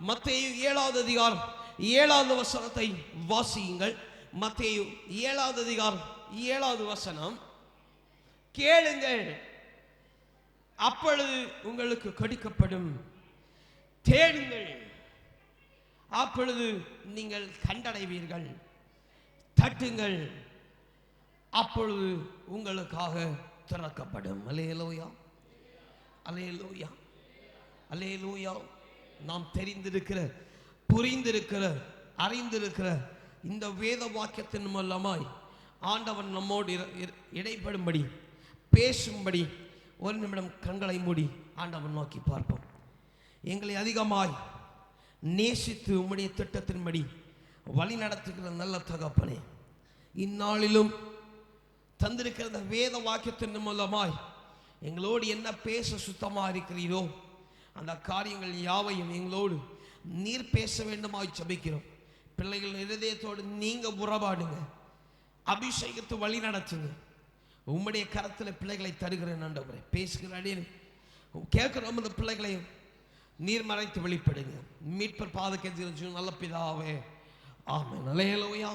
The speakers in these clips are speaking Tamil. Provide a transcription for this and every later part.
மத்தேயு 7வது அதிகாரம் 7வது வசனத்தை வாசியுங்கள். மத்தேயு 7வது அதிகாரம் 7வது வசனம். கேளுங்கள், அப்பொழுது உங்களுக்கு கொடுக்கப்படும். தேடுங்கள், அப்பொழுது நீங்கள் கண்டடைவீர்கள். தட்டுங்கள், அப்பொழுது உங்களுக்காக திறக்கப்படும். அல்லேலூயா, அல்லேலூயா, அல்லேலூயா. நாம் தெரிந்திருக்கிற, புரிந்திருக்கிற, அறிந்திருக்கிற இந்த வேத வாக்கியத்தின் மூலமாய் ஆண்டவன் நம்மோடு இடைப்படும்படி, பேசும்படி ஒரு நிமிடம் கண்களை மூடி ஆண்டவன் நோக்கி பார்ப்போம். எங்களை அதிகமாய் நேசித்து உம்முடைய திட்டத்தின்படி வழி நடத்துகிற நல்ல தகப்பனே, இந்நாளிலும் தந்திருக்கிற வேத வாக்கியத்தின் மூலமாய் எங்களோடு என்ன பேச சுத்தமாக இருக்கிறீரோ அந்த காரியங்கள் யாவையும் எங்களோடு நீர் பேச வேண்டுமாய் ஜெபிக்கிறோம். பிள்ளைகள் இருதயத்தோடு நீங்க உறவாடுங்க, அபிஷேகத்தை வழி நடத்துங்க. உம்முடைய கரத்தில் பிள்ளைகளை தருகிறேன் ஆண்டவரே. பேசுகிற அடியே கேட்கிற அந்த பிள்ளைகளையும் நீர் மறைத்து வெளிப்படுங்க. மீட்பர் பாதகத்தில் நல்ல பிதாவே, ஆமென். அல்லேலூயா.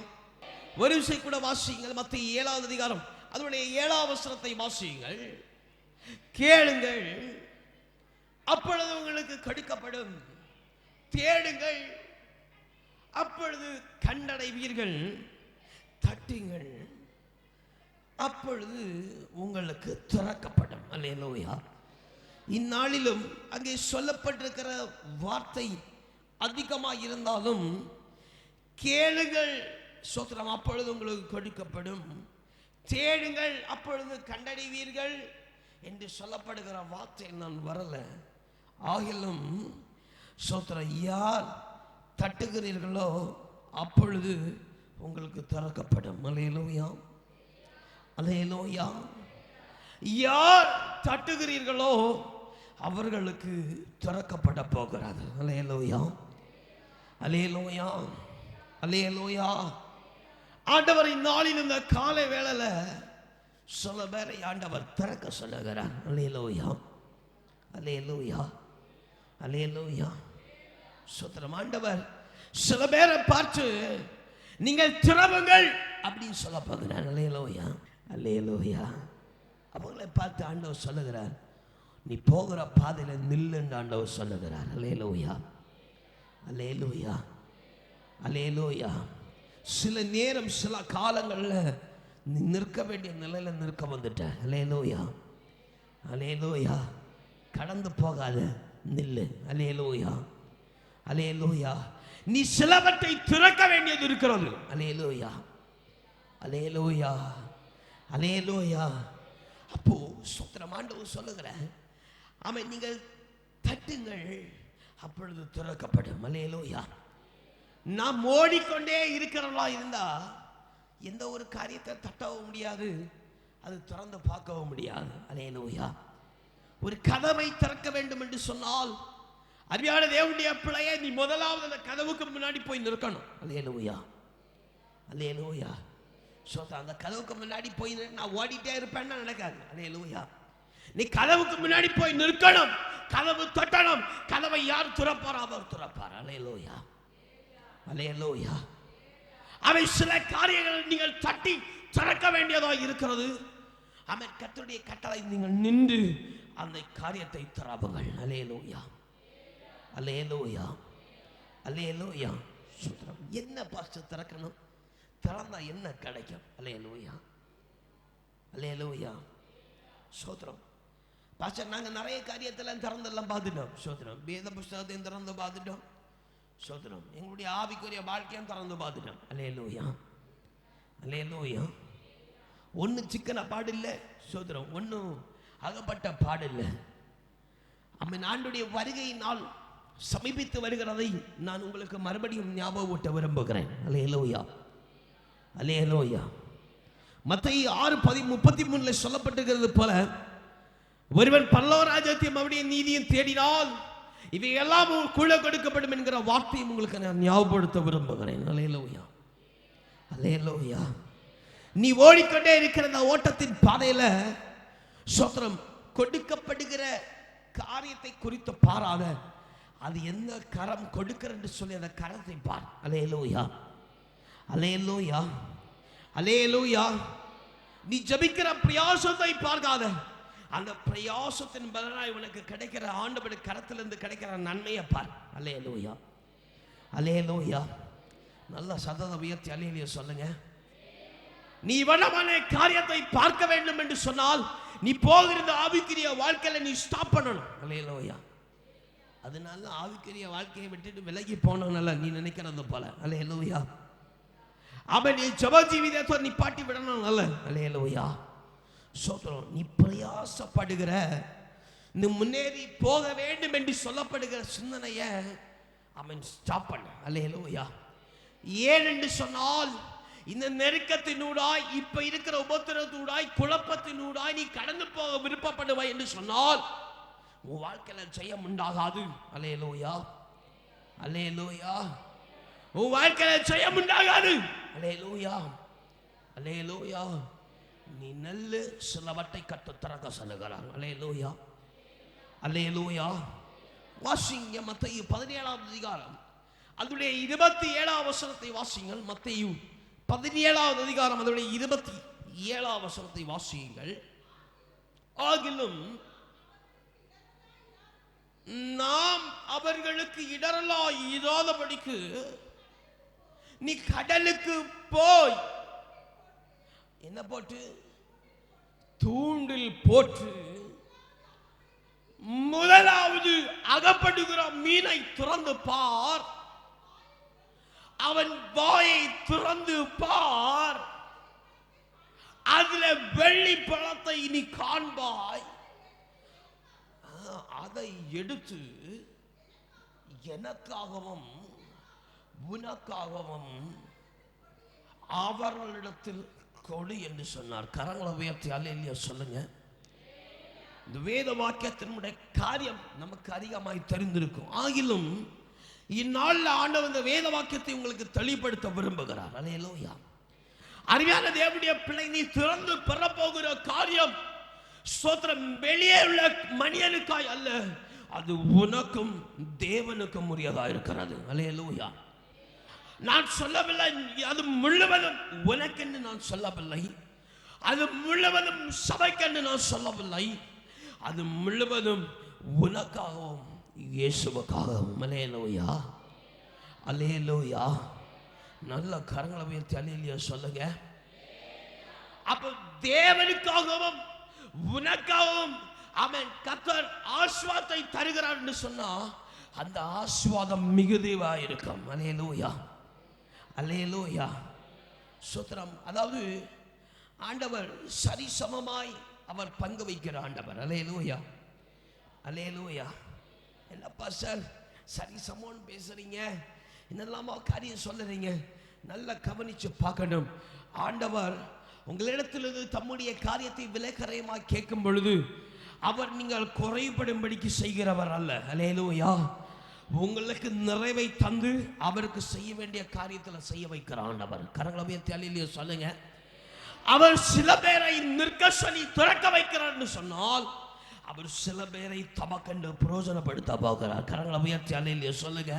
ஒரு விஷயம் கூட வாசியுங்கள். மத்தேயு 7வது அதிகாரம் அதனுடைய 7வது வசனத்தை வாசியுங்கள். கேளுங்கள், அப்பொழுது உங்களுக்கு கொடுக்கப்படும். தேடுங்கள், அப்பொழுது கண்டடைவீர்கள். தட்டுங்கள், அப்பொழுது உங்களுக்கு திறக்கப்படும். அல்லேலூயா. இந்நாளிலும் அங்கே சொல்லப்பட்டிருக்கிற வார்த்தை அதிகமாக இருந்தாலும் கேளுங்கள், சோத்திரம், அப்பொழுது உங்களுக்கு கொடுக்கப்படும். தேடுங்கள், அப்பொழுது கண்டடைவீர்கள் என்று சொல்லப்படுகிற வார்த்தை நான் வரல. ஆகிலும் சோத்திரம், யார் தட்டுகிறீர்களோ அப்பொழுது உங்களுக்கு திறக்கப்படும். அல்லேலூயா, அல்லேலூயா. யார் தட்டுகிறீர்களோ அவர்களுக்கு திறக்கப்பட போகிறது. அல்லேலூயா, அல்லேலூயா, அல்லேலூயா. ஆண்டவர் இந்நாளில் இந்த காலை வேளையில சில பேரை ஆண்டவர் திறக்க சொல்லுகிறார். அல்லேலூயா, அல்லேலூயா, அல்லேலூயா. சோத்திரம். ஆண்டவர் சில பேரை பார்த்து நீங்கள் திறவுங்கள் அப்படின்னு சொல்ல போகிறார். அல்லேலூயா, அல்லேலூயா. அவங்களை பார்த்து ஆண்டவர் சொல்லுகிறார், நீ போகிற பாதையில் நில்லுன்னு ஆண்டவர் சொல்லுகிறார். அல்லேலூயா, அல்லேலூயா, அல்லேலூயா. சில நேரம் சில காலங்களில் நீ நிற்க வேண்டிய நிலையில் நிற்க வந்துட்ட. அல்லேலூயா, அல்லேலூயா. கடந்து போகாத, நில்லு. அல்லேலூயா, அல்லேலூயா. நீ சிலவற்றை திறக்க வேண்டியது இருக்கிறது. அல்லேலூயா, அல்லேலூயா, அல்லேலூயா. அப்போ சோத்திரம், ஆண்டவர் சொல்லுகிற ஆமென், நீங்கள் தட்டுங்கள், அப்பொழுது திறக்கப்படும். அல்லேலூயா. நாம் ஓடிக்கொண்டே இருக்கிறவங்களா இருந்தா எந்த ஒரு காரியத்தை தட்டவும் முடியாது, அது திறந்து பார்க்கவும் முடியாது. அல்லேலூயா. ஒரு கதவை திறக்க வேண்டும் என்று சொன்னால் அருமையான தேவனுடைய பிள்ளையை, நீ முதலாவது அந்த கதவுக்கு முன்னாடி போய் நிற்கணும். அல்லேலூயா, அல்லேலூயா. அந்த கதவுக்கு முன்னாடி போய் நான் ஓடிட்டே இருப்பேன்னா நடக்காது. அல்லேலூயா. நீ கதவுக்கு முன்னாடி போய் நிற்கணும், கதவு தட்டணும். கதவை யார் திறப்பார்? அவர் திறப்பார். அல்லேலூயா, அல்லேலூயா. அவை சில காரியங்கள் நீங்கள் தட்டி திறக்க வேண்டியதா இருக்கிறது. அவன் கர்த்தருடைய கட்டளை நீங்கள் நின்று அந்த காரியத்தை திறவுங்கள். அல்லேலூயா, அல்லேலூயா, அல்லேலூயா. என்ன பாஸ்டர் திறக்கணும்? திறந்தா என்ன கிடைக்கும்? அல்லேலூயா, அல்லேலூயா. சோத்திரம். பாஸ்டர், நாங்கள் நிறைய காரியத்தெல்லாம் திறந்தெல்லாம் பார்த்துட்டோம். சோத்திரம். வேத புஸ்தகத்தையும் திறந்து பார்த்துட்டோம். சோத்திரம். எங்களுடைய ஆவிக்குரிய வாழ்க்கையும் திறந்து பார்த்துட்டோம். அல்லேலூயா, அல்லேலூயா. ஒன்று சிக்கன பாடில்லை. சோத்திரம். ஒன்றும் அகப்பட்ட பாடில்லை. அம்மன் ஆண்டுடைய வருகையினால் சமீபித்து வருகிறதை நான் உங்களுக்கு மறுபடியும் ஞாபகமூட்ட விரும்புகிறேன். அல்லேலூயா, அல்லேலூயா. மத்தேயு 6:33 சொல்லப்பட்டிருக்கிறது போல, ஒருவன் பரலோகராஜ்யத்தையும் அவருடைய நீதியும் தேடினால் இவை எல்லாம் கூட கொடுக்கப்படும் என்கிற வார்த்தையும் உங்களுக்கு நான் ஞாபகப்படுத்த விரும்புகிறேன். அல்லேலூயா, அல்லேலூயா. நீ ஓடிக்கொண்டே இருக்கிற அந்த ஓட்டத்தின் பாதையில சோத்திரம், கொடுக்கப்படுகிற காரியத்தை குறித்து பாராத, அது எந்த கரம் கொடுக்கிறன்னு சொல்லி அந்த கரத்தை பார். அல்லேலூயா, அல்லேலூயா, அல்லேலூயா. நீ ஜபிக்கிற பிரயாசத்தை பார்க்காத, அந்த பிரயாசத்தின் பலனாய் உனக்கு கிடைக்கிற ஆண்டவருடைய கரத்திலிருந்து கிடைக்கிற நன்மையை பார். அல்லேலூயா, அல்லேலூயா. நல்ல சத்தத்தை உயர்த்தி அல்லேலூயா சொல்லுங்க. நீ வளமான காரியத்தை பார்க்க வேண்டும் என்று சொன்னால் நீ போகிற ஆவிக்குரிய வாழ்க்கையில நீ ஸ்டாப் பண்ணணும். அல்லேலூயா. அதனால ஆவிக்குரிய வாழ்க்கையை விட்டுட்டு விலகி போனவனால நீ நினைக்கிறது போல. அல்லேலூயா. அவன் நீ ஜெப ஜீவிதத்தை நிப்பாட்டி விடணும். அல்லேலூயா. சோதரம், நீ பிரயாசப்படுகிற, நீ முன்னேறி போக வேண்டும் என்று சொல்லப்படுகிற சிந்தனையை அவன் ஸ்டாப் பண்ண. அல்லேலூயா. ஏன் என்று சொன்னால் இந்த நெருக்கத்தினூடாய், இப்ப இருக்கிற உபத்திரத்தினூடாய், குழப்பத்தினூடாய் நீ கடந்து போக விருப்பப்படுவாய் என்று சொன்னால் உன் வாழ்க்கையில ஜெயம் உண்டாகாது. அல்லேலூயா, அல்லேலூயா. உன் வாழ்க்கையில ஜெயம் உண்டாகாது. அல்லேலூயா, அல்லேலூயா. நீ நல்ல சிலவற்றை கற்று திறக்க சொல்லுகிறான். அல்லேலூயா, அல்லேலூயா. வாசிங்க மத்தேயு 17ஆம் அதிகாரம் அதனுடைய 27ஆம் வசனத்தை வாசிங்கள். மத்தேயு 17ஆவது அதிகாரம் அதனுடைய 27ஆம் வசனத்தை வாசியுங்கள். ஆகிலும் நாம் அவர்களுக்கு இடரலாய் இராதபடிக்கு நீ கடலுக்கு போய் என்ன போட்டு, தூண்டில் போட்டு முதலாவது அகப்படுகிற மீனை திறந்து பார், அவன் வாயை திறந்து பார், அதுல வெள்ளி பழத்தை நீ காண்பாய். அதை எடுத்து எனக்காகவும் உனக்காகவும் அவர்களிடத்தில் கொடு என்று சொன்னார். கரங்களை உயர்த்தி அல்லேலூயா சொல்லுங்க. இந்த வேத வாக்கியத்தினுடைய காரியம் நமக்கு அதிகமாய் தெரிந்திருக்கும். ஆகிலும் இந்நாளில் ஆண்டவர் இந்த வேத வாக்கியத்தை உங்களுக்கு தெளிவுபடுத்த விரும்புகிறார். அல்லேலூயா. அருமையான தேவனுடைய பிள்ளை, நீ திறந்து பெறப்போகிற காரியம் ஸ்தோத்திரம் வெளியே உள்ள மனிதனுக்காய் அல்ல, அது உனக்கும் தேவனுக்கும் உரியதா இருக்கிறது. அல்லேலூயா. நான் சொல்லவில்லை அது முழுவதும் உனக்கென்று நான் சொல்லவில்லை, அது முழுவதும் சபைக்கென்று நான் சொல்லவில்லை, அது முழுவதும் உனக்காகவும் இயேசுவுக்காகவும். அல்லேலூயா, அல்லேலூயா. நல்ல கரங்களை உயர்த்தி அல்லேலூயா சொல்லுங்க. அப்ப தேவனுக்காகவும் உனக்காகவும் அவன் கர்த்தர் ஆசீர்வாதத்தை தருகிறார் என்று சொன்னா அந்த ஆசீர்வாதம் மிகுதியா இருக்கும். அல்லேலூயா, அல்லேலூயா. ஸ்தோத்திரம். அதாவது ஆண்டவர் சரிசமமாய் அவர் பங்கு வைக்கிற ஆண்டவர். அல்லேலூயா, அல்லேலூயா. என்னப்பா சார் சரிசமம்னு பேசுறீங்க, என்னெல்லாமா காரியம் சொல்லுறீங்க? நல்லா கவனிச்சு பார்க்கணும். ஆண்டவர் உங்களிடத்திலிருந்து தம்முடைய காரியத்தை விலைக்கரையமாய் கேட்கும் பொழுது அவர் நீங்கள் குறைபடும்படிக்கு செய்கிறவர் அல்ல. அல்லேலூயா. உங்களுக்கு நிறைவை தந்து அவருக்கு செய்ய வேண்டிய காரியத்தில் செய்ய வைக்கிற ஆண்டவர். கரங்களை உயர்த்தி அல்லேலூயா சொல்லுங்க. அவர் சில பேரை நிற்க சொல்லி திறக்க வைக்கிறார் சொன்னால் அவர் சில பேரை தமக்கென்று பிரயோஜனப்படுத்த போகிறார். கரங்களை உயர்த்தி அல்லேலூயா சொல்லுங்க.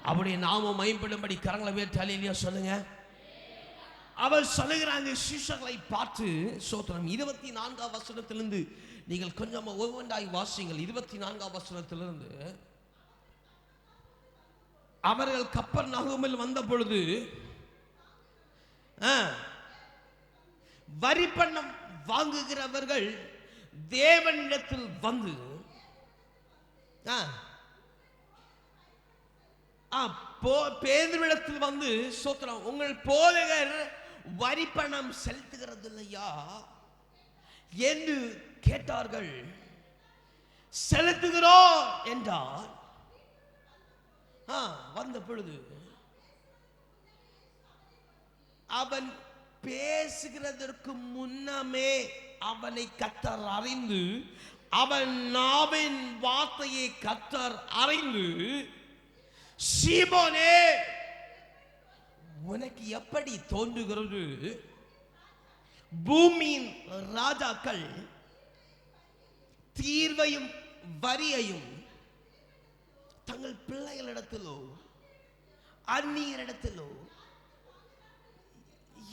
அவருடைய நாமம் மகிமைப்படும்படி கரங்களை உயர்த்தி அல்லேலூயா சொல்லுங்க. அவர் சொல்லுகிறாங்க சீஷர்களை பார்த்து. ஸ்தோத்திரம். 24ஆம் வசனத்திலிருந்து நீங்கள் கொஞ்சம் ஒவ்வொன்றாய் வாசிங்கள். 24ஆம் வசனத்திலிருந்து அவர்கள் கப்பர்நகூமில் வந்த பொழுது வரி பணம் வாங்குகிறவர்கள் தேவனிடத்தில் வந்து பேதுருவிடத்தில் வந்து ஸ்தோத்திரம், உங்கள் போதகர் வரி பணம் செலுத்துகிறது இல்லையா என்று கேட்டார்கள். செலுத்துகிறோம் என்றார். வந்த பொழுது அவன் பேசுகிறதற்கு முன்னமே அவனை கர்த்தர் அறிந்து, அவன் நாவின் வார்த்தையை கர்த்தர் அறிந்து, சீமோனே உனக்கு எப்படி தோன்றுகிறது? பூமியின் ராஜாக்கள் தீர்வையும் வரியையும் தங்கள் பிள்ளைகளிடத்திலோ அந்நியரிடத்திலோ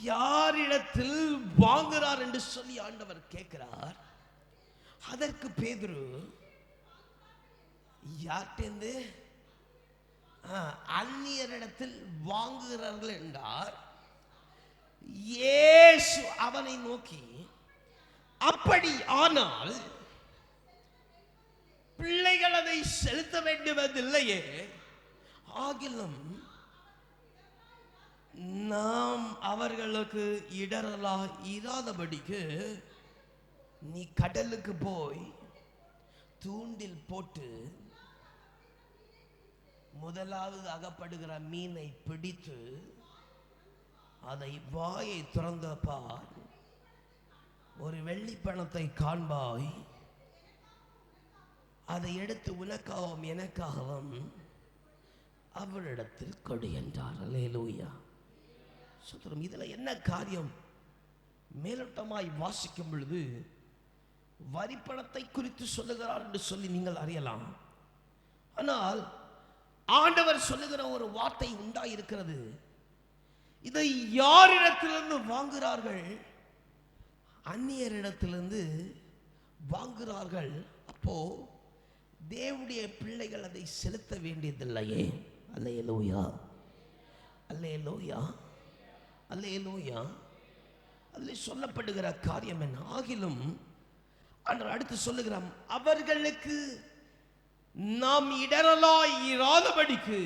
யாரிடத்தில் வாங்குறார் என்று சொல்லி ஆண்டவர் கேட்கிறார். அதற்கு பேதுரு யார்கிட்ட அந்நியரிடத்தில் வாங்குகிறார்கள் என்றார். இயேசு அவனை நோக்கி, அப்படி ஆனால் பிள்ளைகள் அதை செலுத்த வேண்டுவதில்லையே, ஆகிலும் நாம் அவர்களுக்கு இடரலா இராதபடிக்கு நீ கடலுக்கு போய் தூண்டில் போட்டு முதலாவது அகப்படுகிற மீனை பிடித்து அதை வாயை திறந்த பார், ஒரு வெள்ளி பணத்தை காண்பாய், அதை எடுத்து உனக்காகவும் எனக்காகவும் அவரிடத்தில் கொடு என்றார். அல்லேலூயா. சுத்தரம். இதுல என்ன காரியம்? மேலோட்டமாய் வாசிக்கும் பொழுது வரிப்பணத்தை குறித்து சொல்லுகிறார் என்று சொல்லி நீங்கள் அறியலாம். ஆனால் ஆண்டவர் சொல்லுகிற ஒரு வார்த்தை உண்டாயிருக்கிறது. இதை யாரிடத்திலிருந்து வாங்குகிறார்கள்? அந்நியரிடத்திலிருந்து வாங்குகிறார்கள். அப்போ தேவனுடைய பிள்ளைகள் அதை செலுத்த வேண்டியதில்லையே. அல்லேலூயா, அல்லேலூயா, அல்லேலூயா. அதில் சொல்லப்படுகிற காரியம் என்ன? ஆகிலும் அடுத்து சொல்லுகிறான், அவர்களுக்கு நாம் இடரலாய் இராதபடிக்கு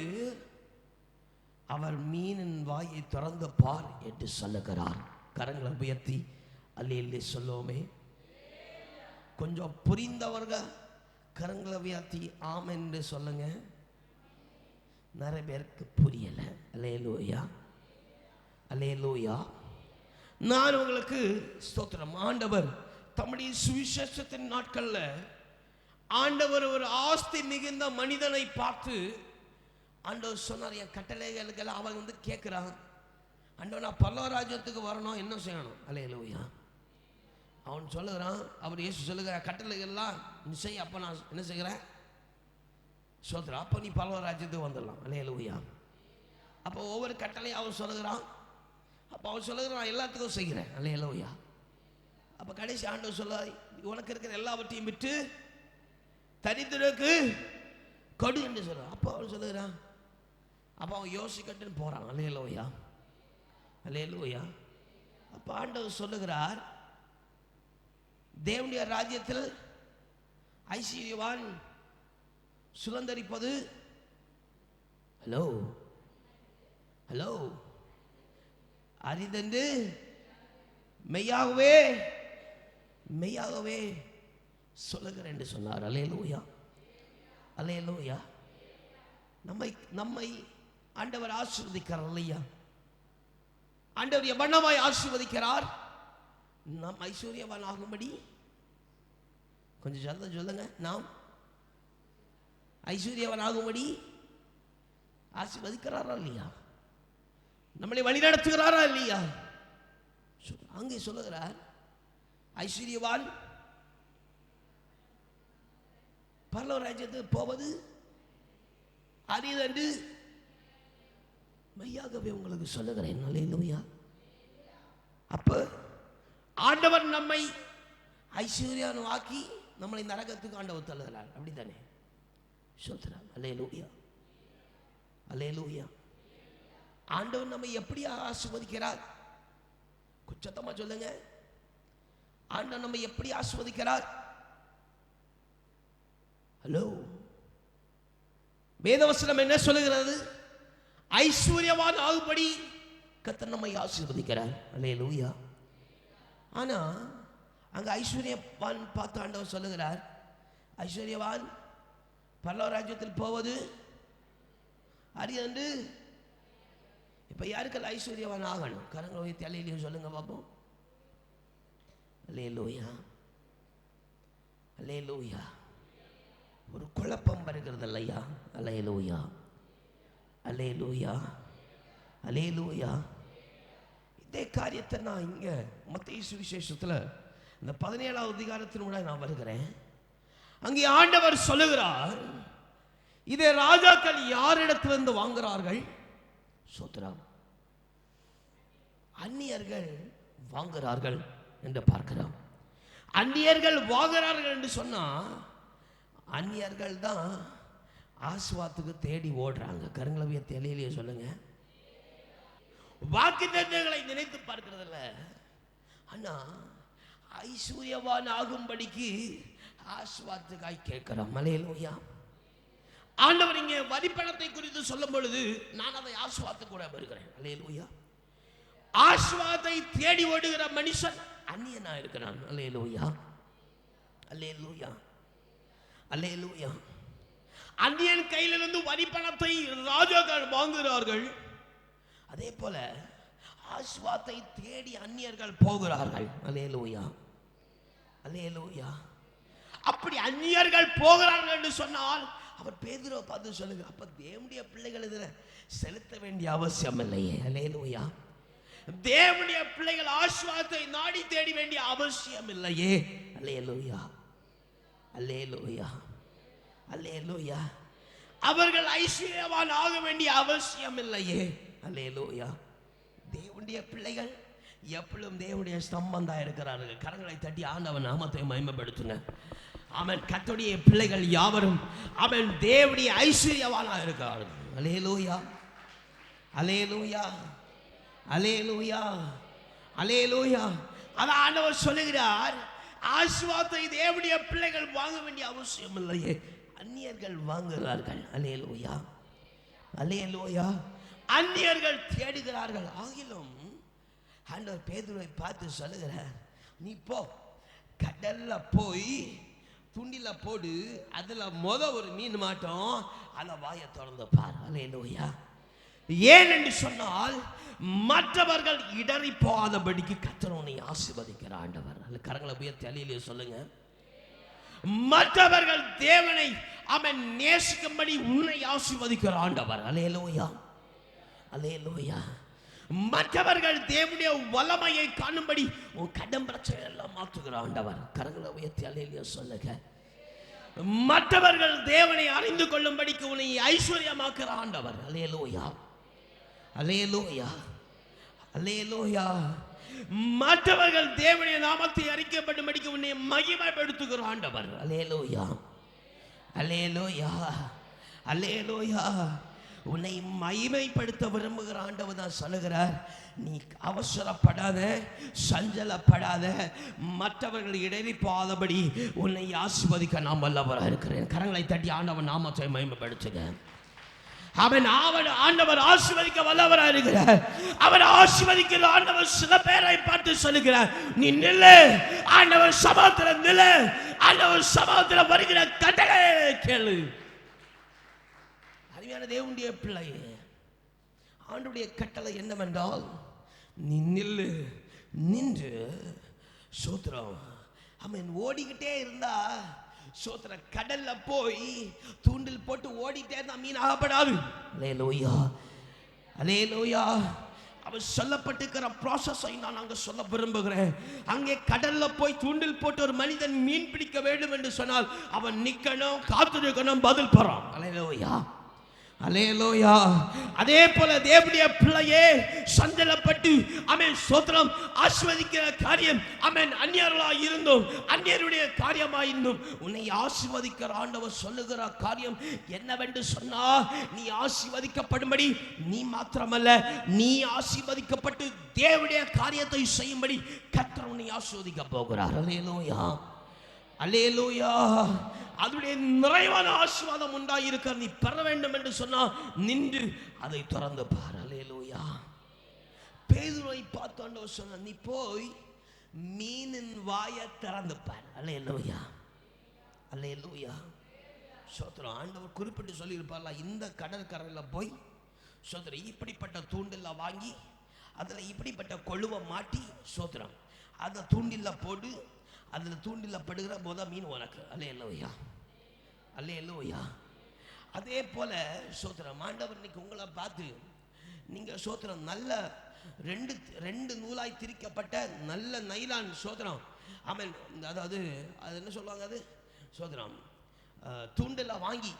அவர் மீனின் வாயை திறந்து பார் என்று சொல்லுகிறார். கரங்களை உயர்த்தி அல்லேலூயா சொல்லுவோமே. கொஞ்சம் புரிந்தவர்கள் கரங்களை உயர்த்தி ஆம் என்று சொல்லுங்க. நிறைய பேருக்கு புரியல. அல்லேலூயா, அல்லேலூயா. நான் உங்களுக்கு ஸ்தோத்திரம். ஆண்டவர் தம்முடைய சுவிசேஷத்தின் நாட்கள்ல ஆண்டவர் ஒரு ஆஸ்தி மிகுந்த மனிதனை பார்த்து ஆண்டவர் சொன்னார், என் கட்டளைகளுக்கெல்லாம் அவன் கேட்கிறான், ஆண்டவர் நான் பரலோகராஜ்யத்துக்கு வரணும், என்ன செய்யணும்? அல்லேலூயா. அவன் சொல்லுகிறான், அவர் இயேசு சொல்லுகிற கட்டளைகள்லாம் நீ செய், அப்போ நான் என்ன செய்கிறேன்? ஸ்தோத்திரம். அப்போ நீ பரலோகராஜ்யத்துக்கு வந்துடலாம். அல்லேலூயா. அப்போ ஒவ்வொரு கட்டளையும் அவன் சொல்லுகிறான். அப்போ அவன் சொல்லுகிறான், நான் எல்லாத்துக்கும் செய்கிறேன். அல்லேலூயா. அப்போ கடைசி ஆண்டவர் சொல்ல, உனக்கு இருக்கிற எல்லாவற்றையும் விட்டு தரித்திரருக்கு கொடு என்று சொல்றான். அப்போ அவன் சொல்லுகிறான். அப்போ அவன் யோசிக்கட்டுன்னு போறான். அல்லேலூயா, அல்லேலூயா. அப்போ ஆண்டவர் சொல்லுகிறார், தேவனுடைய ராஜ்யத்தில் ஐஸ்வர்யவான் சுதந்தரிப்பது ஹலோ ஹலோ அரிதென்று மெய்யாகவே மெய்யாகவே சொல்லுகிறேன் என்று சொன்னார். அல்லேலூயா, அல்லேலூயா. நம்மை ஆண்டவர் ஆசீர்வதிக்கிறார் இல்லையா? ஆண்டவர் எவ்வளவாய் ஆசீர்வதிக்கிறார்? நாம் ஐஸ்வர்யவான் ஆகும்படி. கொஞ்சம் சத்தம் சொல்லுங்க. நாம் ஐஸ்வர்யவான் ஆகும்படி ஆசீர்வதிக்கிறாரா இல்லையா? நம்மளை வழி நடத்துகிறாரா இல்லையா? அங்கே சொல்லுகிறார், ஐஸ்வர்யவான் பரலோக ராஜ்யத்துக்கு போவது அரிதென்று மெய்யாகவே உங்களுக்கு சொல்லுகிறேன். அல்லேலூயா. அப்ப ஆண்டவர் நம்மை ஐஸ்வர்யான் ஆக்கி நம்மளை நரகத்துக்கு ஆண்டவர் தள்ளுகிறார். அப்படித்தானே? சொல்றார். அல்லேலூயா, அல்லேலூயா. ஆண்டவர் நம்மை எப்படி ஆசீர்வதிக்கிறார்? குச்சத்தமா சொல்லுங்க. ஆண்டவர் நம்மை எப்படி ஆசீர்வதிக்கிறார்? ஹலோ, வேதவசனம் என்ன சொல்லுகிறது? ஐஸ்வர்யவான் ஆகும்படி கர்த்தர் நம்மை ஆசீர்வதிக்கிறார். அல்லேலூயா. ஆனா அங்க ஐஸ்வர்யவான் பார்த்து ஆண்டவர் சொல்லுகிறார், ஐஸ்வர்யவான் பரலோக ராஜ்யத்தில் போவது அரியன்று. இப்ப யாருக்கெல்லாம் ஐஸ்வர்யவான் ஆகணும்? கரங்களை உயர்த்தி அல்லேலூயா சொல்லுங்க பாப்போம். அல்லேலூயா, அல்லேலூயா. ஒரு குழப்பம் வருகிறது இல்லையா? அல்லேலூயா, அல்லேலூயா, அல்லேலூயா. இதே காரியத்தை நான் இங்க மத்தேயு சுவிசேஷத்துல இந்த 17வது அதிகாரத்தின் கூட நான் வருகிறேன். அங்கே ஆண்டவர் சொல்லுகிறார், இதே ராஜாக்கள் யாரிடத்திலிருந்து வாங்குறார்கள்? சோத்திரம், அந்நியர்கள் வாங்குறார்கள் என்று பார்க்கிறோம். அந்நியர்கள் வாங்குறார்கள் என்று சொன்னா அந்நியர்கள் தான் ஆசீர்வாதத்துக்கு தேடி ஓடுறாங்க. கருங்களவிய தெளியிலேயே சொல்லுங்க. வாக்குத்தத்தங்களை நினைத்து பார்க்கிறதில்ல. ஆனா ஐஸ்வர்யவான் ஆகும்படிக்கு ஆசீர்வாதத்துக்காய் கேட்கிறோம். அல்லேலூயா. ஆண்டவர் இங்கே வரிப்பணத்தை குறித்து சொல்லும் பொழுது நான் அதை ஆசீர்வாதத்துக்கு கூட வருகிறேன். அல்லேலூயா. ஆசீர்வாதத்தை தேடி ஓடுகிற மனுஷன் அந்நியனா இருக்கிறான். அல்லேலூயா, அல்லேலூயா, அல்லேலூயா. அந்நியன் கையிலிருந்து வரிப்பணத்தை ராஜாக்கள் வாங்குகிறார்கள். அதே போல ஆசீர்வாதத்தை தேடி அந்நியர்கள் போகிறார்கள். அல்லேலூயா, அல்லேலூயா. அப்படி அந்நியர்கள் போகிறார்கள் என்று சொன்னால் அவர் பேதுருவை பார்த்து சொல்லுங்க, அப்ப தேவனுடைய பிள்ளைகள் இதில் செலுத்த வேண்டிய அவசியம் இல்லையே. அல்லேலூயா. தேவனுடைய பிள்ளைகள் ஆசீர்வாதத்தை நாடி தேடி வேண்டிய அவசியம் இல்லையே. அல்லேலூயா, அல்லேலூயா, அல்லேலூயா. அவர்கள் ஐஸ்வர்யவான் ஆக வேண்டிய அவசியம் இல்லையே. அல்லேலூயா. தேவனுடைய பிள்ளைகள் எப்பொழுதும் தேவனுடைய ஸ்தம்பம் இருக்கிறார்கள். கரங்களை தட்டி ஆண்டவன் நாமத்தை மகிமைப்படுத்துங்க. அவன் கர்த்தருடைய பிள்ளைகள் யாவரும் அவன் தேவனுடைய ஐஸ்வர்யவானாக இருக்கிறார்கள். அல்லேலூயா, அல்லேலூயா, அல்லேலூயா, அல்லேலூயா. அதான் ஆண்டவர் சொல்லுகிறார், ஆசீர்வாதத்தை தேவனுடைய பிள்ளைகள் வாங்க வேண்டிய அவசியம் இல்லையே, அந்நியர்கள் வாங்குகிறார்கள். அல்லேலூயா, அல்லேலூயா. அந்நியர்கள் தேடுகிறார்கள். ஆகிலும் ஆண்டவர் பேதுருவை பார்த்து சொல்லுகிறார், நீ போ, கடல்ல போய் துண்டில போடு, அதுல ஒரு மீன் மாட்டோம், அத வாயை திறந்து பார். அல்லேலூயா. ஏன் என்று சொன்னால் மற்றவர்கள் இடறி போகாதபடிக்கு கர்த்தர் உன்னை ஆசீர்வதிக்கிற ஆண்டவர். அல்ல கரங்களை உயர்த்தி அல்லேலூயா சொல்லுங்க. மற்றவர்கள் தேவனை அவன் நேசிக்கும்படி உன்னை ஆசீர்வதிக்கிற ஆண்டவர். அல்லேலூயா, அல்லேலூயா. மற்றவர்கள் தேவனுடைய வல்லமையை காணும்படி உன் கடன் பிரச்சனை எல்லாம் மாற்றுகிற ஆண்டவர். கரங்களை உயர்த்தி அல்லேலூயா சொல்லுங்க. மற்றவர்கள் தேவனை அறிந்து கொள்ளும்படிக்கு உன்னை ஐஸ்வர்யமாக்குற ஆண்டவர். அல்லேலூயா, அல்லேலூயா, அல்லேலூயா. மற்றவர்கள் தேவனுடைய நாமத்தை அறிக்கப்படும்படிக்கு உன்னை மகிமைப்படுத்துகிற ஆண்டவர். அல்லேலூயா, அல்லேலூயா, அல்லேலூயா. உன்னை மகிமைப்படுத்த விரும்புகிற ஆண்டவர் தான் சொல்லுகிறார், நீ அவசரப்படாத, சஞ்சலப்படாத, மற்றவர்கள் இடறி போகாதபடி உன்னை ஆசீர்வதிக்க நான் வல்லவராக இருக்கிறேன். கரங்களை தட்டி ஆண்டவன் நாமத்தை மகிமைப்படுத்துங்க. அவன் ஆண்டவர் ஆசீர்வதிக்க வல்லவராக இருக்கிறார். அவர் ஆசீர்வதிக்கிற ஆண்டவர் சில பேரை பார்த்து சொல்லுகிறார், நீ நில்லு, ஆண்டவர் சமூகத்தில் நில்லு, ஆண்டவர் சமூகத்தில் வருகிற கட்டளை கேளு. அருமையான தேவனுடைய பிள்ளையே, ஆண்டவருடைய கட்டளை என்னவென்றால், நீ நில்லு, நின்று சோத்திரம். அவன் ஓடிக்கிட்டே இருந்தா சோத்திர கடல்ல போய் தூண்டில் போட்டு ஓடிட்டே இருந்தா மீன் ஆகப்படாது. அல்லேலூயா, அல்லேலூயா. அவன் சொல்லப்பட்டிருக்கிற ப்ராசஸை நான் அங்கே சொல்ல விரும்புகிறேன். அங்கே கடல்ல போய் தூண்டில் போட்டு ஒரு மனிதன் மீன் பிடிக்க வேண்டும் என்று சொன்னால் அவன் நிற்கணும், காத்திருக்கணும், பதில் பெறான். அல்லேலூயா, அல்லேலூயா. அதே போல தேவனுடைய பிள்ளையே, சஞ்சலப்பட்டு அவன் சோத்திரம் ஆசீர்வதிக்கிற காரியம் அவன் அந்நியர்களாய் இருந்தும் அந்நியருடைய காரியமாய் இருந்தும் உன்னை ஆசீர்வதிக்கிற ஆண்டவர் சொல்லுகிற காரியம் என்னவென்று சொன்னா, நீ ஆசீர்வதிக்கப்படும்படி நீ மாத்திரமல்ல, நீ ஆசீர்வதிக்கப்பட்டு தேவனுடைய காரியத்தை செய்யும்படி கர்த்தர் உன்னை ஆசீர்வதிக்க போகிறார். அல்லேலூயா, அல்லேலூயா. அதனுடைய நிறைவான ஆசீர்வாதம் உண்டாயிருக்க நீ பெற வேண்டும் என்று சொன்னா நின்று அதை திறந்து பார். அல்லேலூயா. பேதுருவை பார்த்து ஆண்டவர் சொன்னார், நீ போய் மீனின் வாயை திறந்து பார். அல்லேலூயா, அல்லேலூயா. சோத்திரம். ஆண்டவர் குறிப்பிட்டு சொல்லியிருப்பார்ல, இந்த கடற்கரையில் போய் சோத்திரம் இப்படிப்பட்ட தூண்டில் வாங்கி அதில் இப்படிப்பட்ட கொழுவை மாட்டி சோத்திரம் அதை தூண்டில் போடு, அதில் தூண்டில் படுகிற போத மீன் உனக்கு. அல்லேலூயா, அல்லேலூயா. அதே போல சோத்திரம் ஆண்டவர் இன்னைக்கு உங்களை பார்த்து, நீங்கள் சோத்திரம் நல்ல ரெண்டு நூலாய் திரிக்கப்பட்ட நல்ல நைலான் சோத்திரம் அவன், அதாவது அது என்ன சொல்லுவாங்க, அது சோத்திரம் தூண்டில் வாங்கி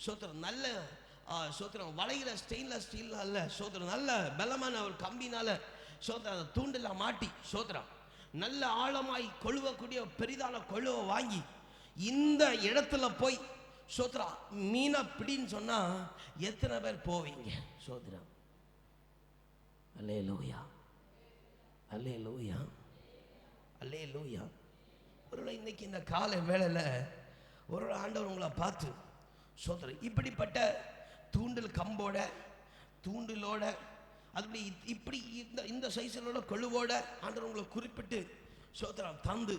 சோத்திரம் நல்ல சோத்திரம் வளைகிற ஸ்டெயின்லெஸ் ஸ்டீல் அல்ல, சோத்திரம் நல்ல பலமான ஒரு கம்பினால சோத்திரம் அதை தூண்டில மாட்டி சோத்திரம் நல்ல ஆழமாய் கொழுவக்கூடிய பெரிதான கொழுவை வாங்கி இந்த இடத்துல போய் சோத்திரம் மீனை பிடின்னு சொன்னா எத்தனை பேர் போவீங்க? சோத்திரம் அல்லேலூயா, அல்லேலூயா, அல்லேலூயா. ஒருவேளை இன்னைக்கு இந்த காலை வேளையில ஒரு ஆண்டவர் உங்களை பார்த்து சோத்திரம் இப்படிப்பட்ட தூண்டில் கம்போட தூண்டிலோட அப்படி இப்படி இந்த சைஸிலோட கொழுவோட ஆண்டவர் உங்களை குறிப்பிட்டு சோத்திரம் தந்து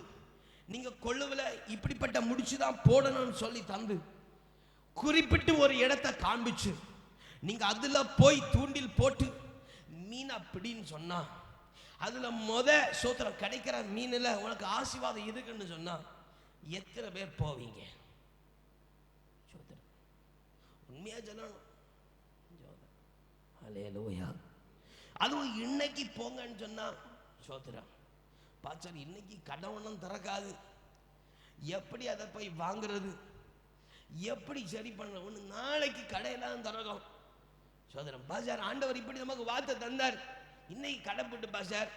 நீங்க கொழுவில் இப்படிப்பட்ட முடிச்சுதான் போடணும்னு சொல்லி தந்து குறிப்பிட்டு ஒரு இடத்தை காண்பிச்சு நீங்க அதுல போய் தூண்டில் போட்டு மீனா பிடின்னு சொன்னா அதுல சோத்திரம் கிடைக்கிற மீன்ல உனக்கு ஆசீர்வாதம் இருக்குன்னு சொன்னா எத்தனை பேர் போவீங்க? உண்மையா சொல்லணும். அல்லேலூயா. அதுவும் இன்னைக்கு போங்கன்னு சொன்னா சோத்திரம் பாச்சர் இன்னைக்கு கடவுளும் திறக்காது, எப்படி அதை போய் வாங்குறது, எப்படி சரி பண்ண ஒண்ணு நாளைக்கு கடையெல்லாம் திறக்கும் சோதரம். பாசார் ஆண்டவர் இப்படி நமக்கு வார்த்தை தந்தார், இன்னைக்கு கடைப்பட்டு பாசார்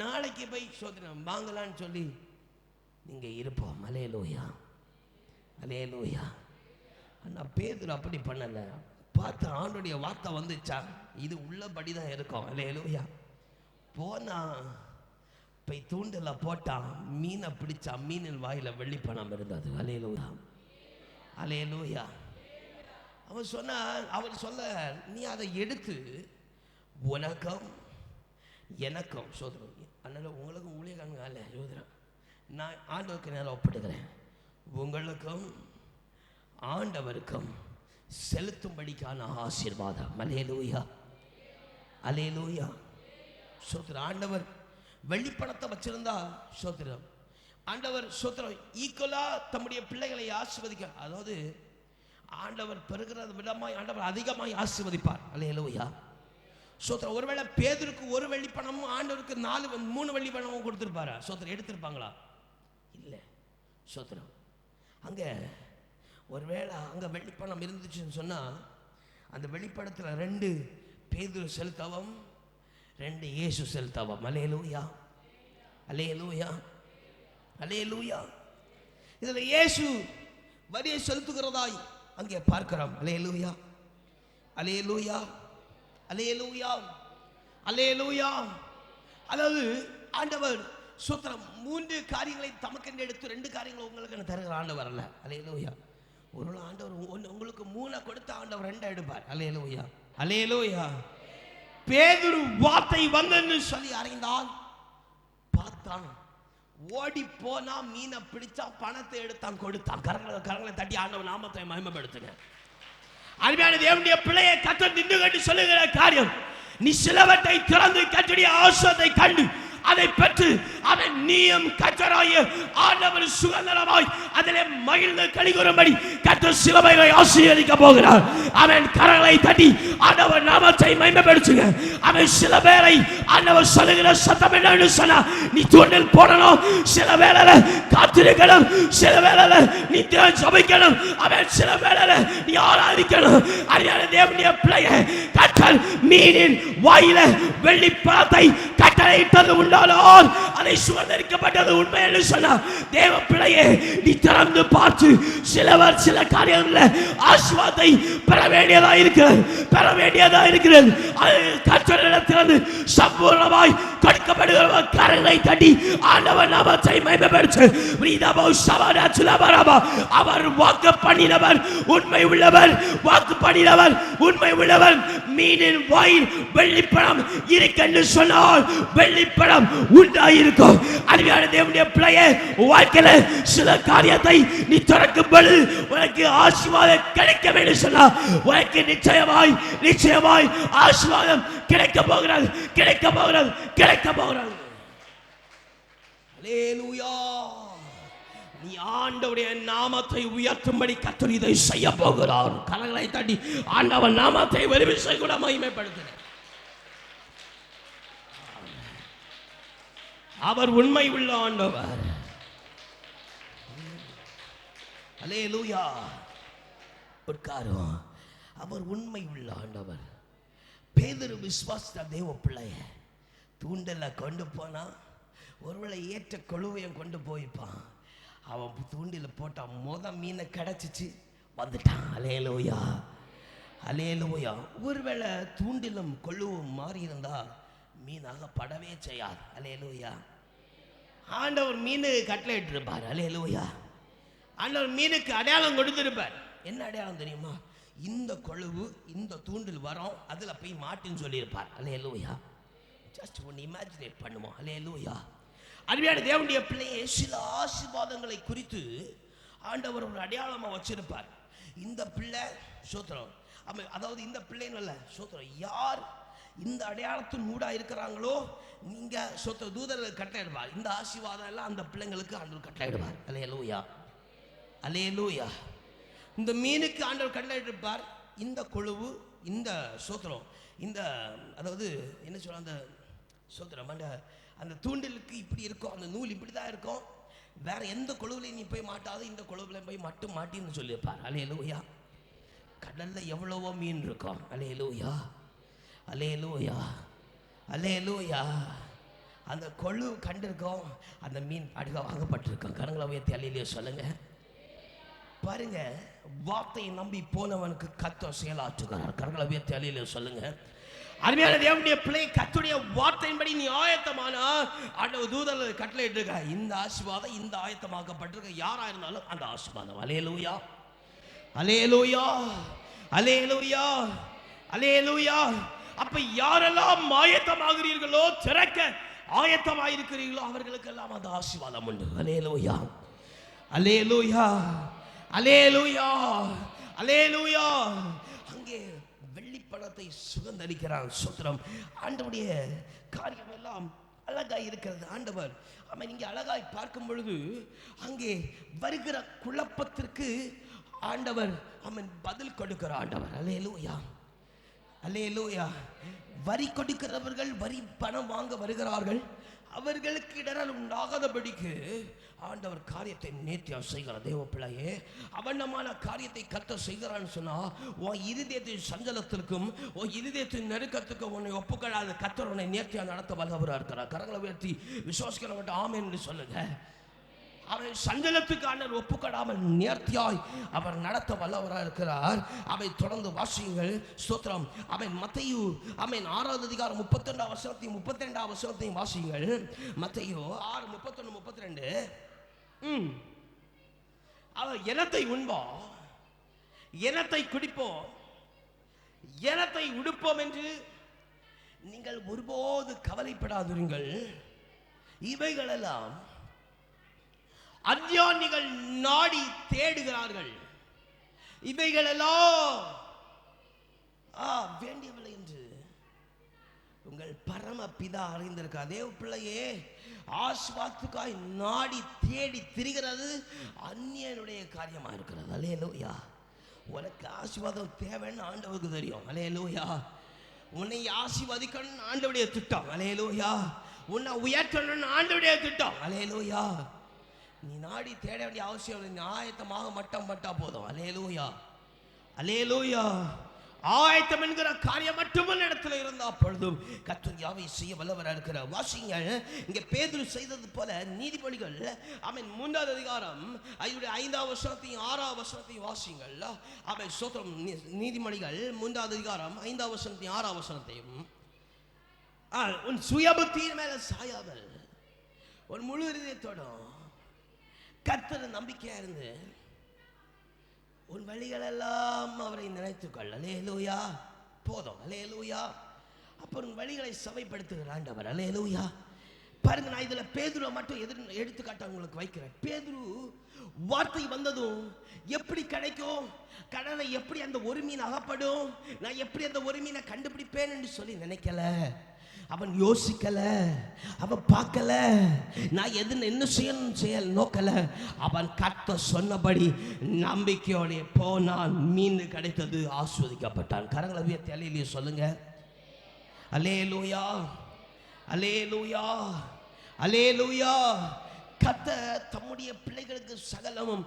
நாளைக்கு போய் சோதரம் வாங்கலான்னு சொல்லி நீங்க இருப்போம். அல்லேலூயா, அல்லேலூயா. ஆனா பேதுரு அப்படி பண்ணல, பார்த்து ஆண்டோடைய வார்த்தை வந்துச்சா இது உள்ளபடி தான் இருக்கும். அல்லேலூயா. போனா போய் தூண்டில போட்டான், மீனை பிடிச்சா, மீனின் வாயில வெள்ளிப்பணம் இருந்தது. அல்லேலூயா, அல்லேலூயா. அவன் சொன்ன, அவர் சொல்ல நீ அதை எடுத்து உனக்கும் எனக்கும் சோதரம் அதனால உங்களுக்கும் ஊழியக்காரங்க அல்ல சோதரம் நான் ஆண்டவருக்கு நேரம் ஒப்பிடுகிறேன், உங்களுக்கும் ஆண்டவருக்கும் செலுத்தும்படிக்கான ஆசீர்வாதம். அல்லேலூயா, அல்லேலூயா. சோத்திரம் ஆண்டவர் வெள்ளிப்பணத்தை வச்சிருந்தா சோத்திரம் ஆண்டவர் சோத்திரம் ஈக்குவலா தம்முடைய பிள்ளைகளை ஆசீர்வதிக்க, அதாவது ஆண்டவர் பெறுகிறது விடமாய் ஆண்டவர் அதிகமாய் ஆசீர்வதிப்பார். அல்லேலூயா. சோத்திரம் ஒருவேளை பேதுருக்கு ஒரு வெள்ளிப்பணமும் ஆண்டவருக்கு 3 வெள்ளிப்பணமும் கொடுத்திருப்பாரா? சோத்திரம் எடுத்திருப்பாங்களா? இல்லை. சோத்திரம் அங்க ஒருவேளை அங்க வெள்ளிப்பணம் இருந்துச்சுன்னு சொன்னா அந்த வெளிப்படத்துல 2 பேதுரு செலுத்தவும் 2 இயேசு செலுத்தவும். அல்லேலூயா, அல்லேலூயா, அல்லேலூயா. இதுல இயேசு வரியை செலுத்துகிறதாய் அங்கே பார்க்கிறோம். அல்லேலூயா, அல்லேலூயா, அல்லேலூயா, அல்லேலூயா. அதாவது ஆண்டவர் சூத்திரம் 3 காரியங்களை தமக்கென்று எடுத்து 2 காரியங்களை உங்களுக்கு தருகிற ஆண்டவர் அல்ல. அல்லேலூயா. ஒரு ஆண்டவர் உங்களுக்கு 3 கொடுத்த ஆண்டவர் 2 எடுப்பார். அல்லேலூயா, அல்லேலூயா. பேதுரு வார்த்தை வந்தன்னு சொல்லி அறிந்தான், பார்த்தான், ஓடி போனா, மீனை பிடிச்சா, பணத்தை எடுத்தான், கொடுத்தான். கரங்களை தட்டி ஆண்டவர் நாமத்தை மகிமைப்படுத்துங்க. அருமையான தேவனுடைய பிள்ளையை கர்த்தர் நின்று கண்டு சொல்லுகிற காரியம், நீ சிலவற்றை திறந்து கர்த்தருடைய ஆசீர்வாதத்தை கண்டு அதை பெற்று அவன் நீயும் கர்த்தராகிய ஆண்டவர் சுதந்திரமாய் அதிலே மகிழ்ந்து களிகூரும்படி கர்த்தர் சிலவைகளை ஆசீர்வதிக்க போகிறார். அவன் கரங்களை தட்டி ஆண்டவர் நாமத்தை மகிமைப்படுத்துங்க. அவன் சில பேரை ஆண்டவர் சொல்லுகிற சத்தம் என்னன்னு சொன்னா, நீ தூண்டில் போடணும், சில வேளையில காத்திருக்கணும், சில வேளையில நீ ஜெபிக்கணும், அவன் சில வேளையில நீ ஆராதிக்கணும். அரியான தேவனுடைய பிள்ளையை கர்த்தர் மீனின் வாயில வெள்ளி பணத்தை கட்டளையிட்டது உண்டானால் அதை சுதந்திரிக்கப்பட்டது உண்மை என்று சொன்னார். தேவ பிள்ளையே, நீ திறந்து பார்த்து சிலவர் சில காரியங்களில் ஆசீர்வாதத்தை பெற வேண்டியதா இருக்கிறது, பெற வேண்டியதா இருக்கிறது. அது கர்த்தரிடத்திலிருந்து சம்பூர்ணமாய் கொடுக்கப்படுகிற கரங்களை தட்டி ஆண்டவர் நாமத்தை மகிமைப்படுத்து. அவர் வாக்கு பண்ணினவர் உண்மை உள்ளவர், வாக்கு பண்ணினவர் உண்மை உள்ளவர். மீனின் வாயில் வெள்ளிப்பணம் இருக்கென்று சொன்னால் வெள்ளிப்பணம் உண்டாயிருக்கும். அருமையான தேவனுடைய பிள்ளையே, வாழ்க்கையில சில காரியத்தை நீ திறக்கும் பொழுது உனக்கு ஆசீர்வாதம் கிடைக்க வேண்டும் சொன்னால் உனக்கு நிச்சயமாய் நிச்சயமாய் ஆசீர்வாதம் கிடைக்க போகிறது, கிடைக்க போகிறது, கிடைக்க போகிறது. அல்லேலூயா. நீ ஆண்டவருடைய நாமத்தை உயர்த்தும்படி கர்த்தர் இதை செய்ய போகிறார். கரங்களை தட்டி ஆண்டவர் நாமத்தை ஒரு விஷயம் கூட மகிமைப்படுத்துகிறார். அவர் உண்மை உள்ள ஆண்டவர். அல்லேலூயா. உட்காரும். அவர் உண்மை உள்ள ஆண்டவர். பேதுரு விசுவாச தேவ பிள்ளைய தூண்டல கொண்டு போனா, ஒருவேளை ஏற்ற கொழுவையும் கொண்டு போய்ப்பான். அவன் தூண்டில போட்டான், மீனை கிடைச்சிச்சு, வந்துட்டான். அல்லேலூயா, அல்லேலூயா. ஒருவேளை தூண்டிலும் கொழுவும் மாறி இருந்தா மீனாக படவே செய்யாது. அல்லேலூயா. ஆண்டவர் மீனுக்கு கட்டளை இட்டிருப்பார். அல்லேலூயா. ஆண்டவர் மீனுக்கு அடையாளம் கொடுத்திருப்பார். என்ன அடையாளம் தெரியுமா? இந்த கொழுவு இந்த தூண்டில் வரும், அதுல போய் மாட்டுன்னு சொல்லியிருப்பார். அல்லேலூயா. ஜஸ்ட் ஒன்று இமேஜினேட் பண்ணுவோம். அல்லேலூயா. அருமையான தேவனுடைய பிள்ளையே, சில ஆசீர்வாதங்களை குறித்து ஆண்டவர் ஒரு அடையாளமாக வச்சிருப்பார். இந்த பிள்ளை சோத்திரம், அதாவது இந்த பிள்ளைன்னு இல்லை சோத்திரம், யார் இந்த அடையாளத்தின் மூடா இருக்கிறாங்களோ நீங்க சோத்திர தூதர்கள் கட்டளையிடுவார். இந்த ஆசீர்வாதம் எல்லாம் அந்த பிள்ளைங்களுக்கு ஆண்டவர் கட்டளையிடுவார். அல்லேலூயா, அல்லேலூயா. இந்த மீனுக்கு ஆண்டவர் கட்டளையிட்டிருப்பார். இந்த கொழுவு இந்த சோத்திரம், இந்த அதாவது என்ன சொல்ற அந்த சோத்திரம், அந்த தூண்டிலுக்கு இப்படி இருக்கும், அந்த நூல் இப்படி தான் இருக்கும், வேற எந்த கொழுவுலையும் நீ போய் மாட்டாது, இந்த கொழுவுல போய் மட்டும் மாட்டின்னு சொல்லியிருப்பார். அல்லேலூயா. கடல்ல எவ்வளவோ மீன் இருக்கும். அல்லேலூயா, அல்லேலூயா, அல்லேலூயா. அந்த கொழு கண்டிருக்கோம், அந்த மீன் அடுக்க வாங்கப்பட்டிருக்கோம். கரங்களை உயர்த்தி அல்லேலூயா சொல்லுங்க. பாருங்க, வார்த்தையை நம்பி போனவனுக்கு கர்த்தர் செயலாற்றுகிறார். கரங்களை உயர்த்தி அல்லேலூயா சொல்லுங்க. அருமையான தேவனுடைய பிள்ளை, கர்த்தருடைய வார்த்தையின்படி நீ ஆயத்தமானா ஆண்டவர் தூதர்கள் கட்டளையிட்டிருக்க இந்த ஆசீர்வாதம், இந்த ஆயத்தமாக்கப்பட்டிருக்க யாரா இருந்தாலும் அந்த ஆசீர்வாதம். அல்லேலூயா, அல்லேலூயா, அல்லேலூயா, அல்லேலூயா. அப்ப யாரெல்லாம் ஆயத்தமாகிறீர்களோ, திறக்க ஆயத்தமாயிருக்கிறீர்களோ அவர்களுக்கெல்லாம் அந்த ஆசீர்வாதம் உண்டு. அல்லேலூயா, அல்லேலூயா, அல்லேலூயா, அல்லேலூயா. அங்கே வெள்ளிப்பணத்தை சுகந்தரிக்கிறான். சோத்திரம். ஆண்டவருடைய காரியம் எல்லாம் அழகாய் இருக்கிறது. ஆண்டவர் அவன் இங்கே அழகாய் பார்க்கும் பொழுது அங்கே வருகிற குழப்பத்திற்கு ஆண்டவர் அவன் பதில் கொடுக்கிற ஆண்டவர். அல்லேலூயா, அல்லேலூயா. வரி கொடுக்கிறவர்கள் வரி பணம் வாங்க வருகிறார்கள், அவர்களுக்கு இடரல் உண்டாகாதபடிக்கு ஆண்டவர் காரியத்தை நேர்த்தியா செய்கிறார். தேவ பிள்ளையே, அவண்ணமான காரியத்தை கர்த்தர் செய்கிறான்னு சொன்னா உன் இருதயத்தின் சஞ்சலத்திற்கும் உன் இருதயத்தின் நெருக்கத்துக்கும் உன்னை ஒப்புக்கொள்ளாத கர்த்தர் உன்னை நேர்த்தியா நடத்த வல்லவராக இருக்கிறார். கரங்களை உயர்த்தி விசுவாசிக்கிறவங்க ஆமென்னு சொல்லுங்க. அவன் சஞ்சலத்துக்கு ஆண்டவர் ஒப்புக்கொடாமல் நேர்த்தியாய் அவர் நடத்த வல்லவராக இருக்கிறார். அவை தொடர்ந்து வாசியுங்கள். ஸ்தோத்திரம். அவன் மத்தேயு 6வது அதிகாரம் 32ஆம் வசனத்தையும் 32ஆம் வசனத்தையும் வாசியுங்கள். மத்தேயு 6:31-32. அவன் எனத்தை உண்போம், எனத்தை குடிப்போம், எனத்தை உடுப்போம் என்று நீங்கள் ஒருபோது கவலைப்படாதீர்கள். இவைகளெல்லாம் அஞ்ஞானிகள் நாடி தேடுகிறார்கள், இவைகளெல்லாம் வேண்டியவில்லை என்று உங்கள் பரம பிதா அறிந்திருக்கார். தேவ பிள்ளையே, ஆசீர்வாதத்துக்காய் நாடி தேடி திரிகிறது அந்நியனுடைய காரியமா இருக்கிறது. அல்லேலூயா. உனக்கு ஆசீர்வாதம் தேவைன்னு ஆண்டவருக்கு தெரியும். அல்லேலூயா. உன்னை ஆசீர்வதிக்கணும் ஆண்டவருடைய திட்டம். அல்லேலூயா. உன்னை உயர்த்தணும் ஆண்டவருடைய திட்டம். அல்லேலூயா. நீ நாடி தேட வேண்டிய அவசியம் இல்லை. ஆயத்தமாக மட்டும் பட்டா போதும். அல்லேலூயா, அல்லேலூயா. ஆயத்தம் என்கிற காரியம் மட்டும் இடத்துல இருந்தா பொழுதும் கர்த்தர் யாவை செய்ய வல்லவராக இருக்கிறார். வாசிங்க. இங்க பேதுரு செய்தது போல நீதிமொழிகள் 3வது அதிகாரம் 5ஆம் வசனத்தையும் 6ஆம் வசனத்தையும் வாசிங்கள். சோத்திரம். நீதிமொழிகள் 3வது அதிகாரம் 5ஆம் வசனத்தையும் 6ஆம் வசனத்தையும், உன் சுயபுத்தியின் மேல சாயாமல் உன் முழு இதயத்தோடும் கர்த்தர் நம்பிக்கையா இருந்து உன் வழிகள் எல்லாம் அவரை நினைத்துக்கொள். அல்லேலூயா. போதும். அல்லேலூயா. அப்ப உன் வழிகளை சபைப்படுத்துகிற ஆண்டவர். அல்லேலூயா. பாருங்க, நான் இதுல பேதுருவை மட்டும் எடுத்துக்காட்ட உங்களுக்கு வைக்கிறேன். பேதுரு வார்த்தை வந்ததும் எப்படி கிடைக்கும், கடலை எப்படி அந்த ஒரு மீன் அகப்படும், நான் எப்படி அந்த ஒரு மீனை கண்டுபிடிப்பேன் என்று சொல்லி நினைக்கல. அவன் யோசிக்கல, அவன் பார்க்கல, நான் என்ன செய்யணும் நோக்கல. அவன் கர்த்தர் சொன்னபடி நம்பிக்கையோட போனான். மீன் கிடைத்தது, ஆஸ்வதிக்கப்பட்டான். கரங்களை உயர்த்தி அல்லேலூயா சொல்லுங்க. அல்லேலூயா, அல்லேலூயா, அல்லேலூயா. கர்த்தர் தம்முடைய பிள்ளைகளுக்கு சகலமும்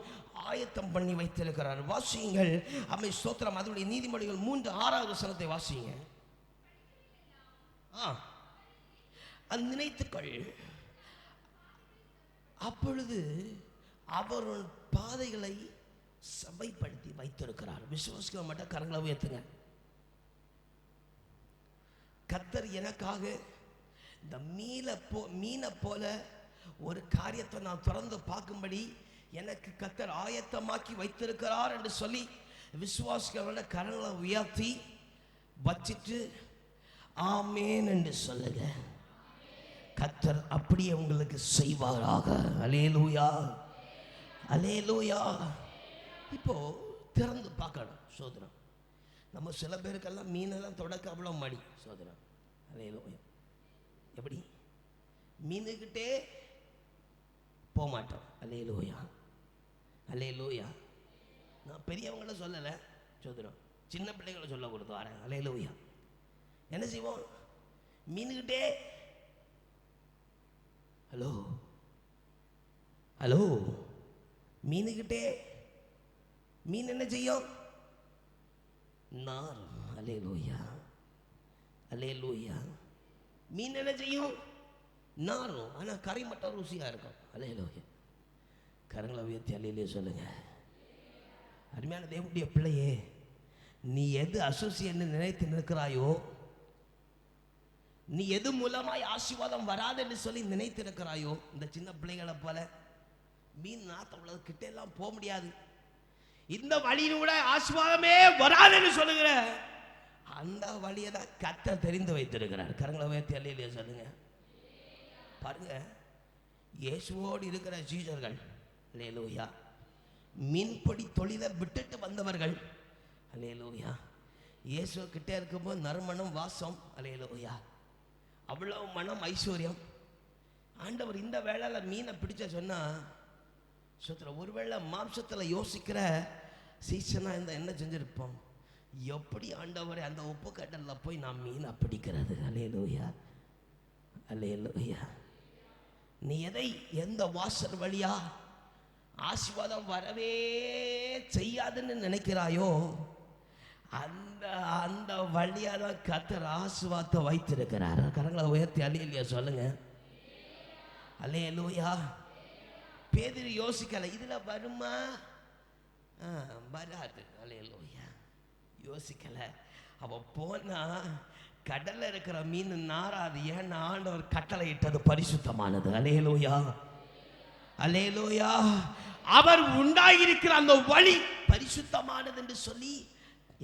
ஆயத்தம் பண்ணி வைத்திருக்கிறார். வாசியுங்கள். அம்மை ஸ்தோத்திரம். அதனுடைய நீதிமொழிகள் 3:6 வசனத்தை வாசியுங்க. அது நினைத்துக்கள். அப்பொழுது அவர் பாதைகளை சபைப்படுத்தி வைத்திருக்கிறார். விசுவாசிக்க மட்டும் கரங்களை உயர்த்துங்க. கர்த்தர் எனக்காக இந்த மீனை போல ஒரு காரியத்தை நான் திறந்து பார்க்கும்படி எனக்கு கர்த்தர் ஆயத்தமாக்கி வைத்திருக்கிறார் என்று சொல்லி விசுவாசிக்கிறவங்கள கரங்களை உயர்த்தி வச்சிட்டு ஆமேன் என்று சொல்லுங்க. கர்த்தர் அப்படியே உங்களுக்கு செய்வாராக. அல்லேலூயா, அல்லேலூயா. இப்போ திறந்து பார்க்கணும். சோதனம் நம்ம சில பேருக்கெல்லாம் மீனெல்லாம் தொடக்க அவ்வளோ மடி. சோதனம் அல்லேலூயா. எப்படி மீனுக்கிட்டே போக மாட்டோம். அல்லேலூயா, அல்லேலூயா. நான் பெரியவங்கள சொல்லலை, சோதனம் சின்ன பிள்ளைகளை சொல்ல கொடுத்து வரேன். அல்லேலூயா. என்ன செய்வோம்? மீனுக்கிட்டே ஹலோ ஹலோ மீனுக்கிட்டே மீன் என்ன செய்யும்? நார். அல்லேலூயா, அல்லேலூயா. மீன் என்ன செய்யும்? நாரும். ஆனால் கறி மட்டும் ருசியாக இருக்கும். அல்லேலூயா. கரங்களை உயர்த்தி அல்லேலூயா சொல்லுங்க. அருமையான தேவனுடைய பிள்ளையே, நீ எது அசோசியேட்னு நினைத்து நிற்கிறாயோ, நீ எது மூலமாய் ஆசீர்வாதம் வராதுன்னு சொல்லி நினைத்திருக்கிறாயோ, இந்த சின்ன பிள்ளைகளை போல மீன் நாத்த கிட்ட எல்லாம் போக முடியாது, இந்த வழியில கூட ஆசீர்வாதமே வராதுன்னு சொல்லுகிற அந்த வழியை தான் கர்த்தர் தெரிந்து வைத்திருக்கிறார். கரங்களை உயர்த்தி அல்லேலூயா சொல்லுங்க. பாருங்க, இயேசுவோடு இருக்கிற சீஷர்கள் அல்லேலூயா மீன்பிடி தொழிலை விட்டுட்டு வந்தவர்கள். அல்லேலூயா. இயேசு கிட்டே இருக்கும்போது நறுமணம் வாசம். அல்லேலூயா. அவ்வளவு மனம் ஐஸ்வர்யம். ஆண்டவர் இந்த வேளையில் மீனை பிடிச்ச சொன்னா சுத்திர ஒருவேளை மாம்சத்தில் யோசிக்கிற சீசனாக இருந்தால் என்ன செஞ்சிருப்போம்? எப்படி ஆண்டவரை அந்த உப்பு கடலில் போய் நான் மீனை பிடிக்கிறது? அல்லேலூயா, அல்லேலூயா. நீ எதை எந்த வாசல் வழியா ஆசீர்வாதம் வரவே செய்யாதுன்னு நினைக்கிறாயோ, அந்த அந்த வழியா தான் கர்த்தர் ஆசீர்வாதத்தை வைத்திருக்கிறார். கரங்களை உயர்த்தி அல்லேலூயா சொல்லுங்க. அல்லேலூயா. பேதுரு யோசிக்கல, இதுல வருமா? வராது. அல்லேலூயா. யோசிக்கல. அவ போனா கடல்ல இருக்கிற மீன் நாராது. ஏன்னா ஆண்டவர் கட்டளை இட்டது பரிசுத்தமானது. அல்லேலூயா, அல்லேலூயா. அவர் உண்டாகியிருக்கிற அந்த வழி பரிசுத்தமானது என்று சொல்லி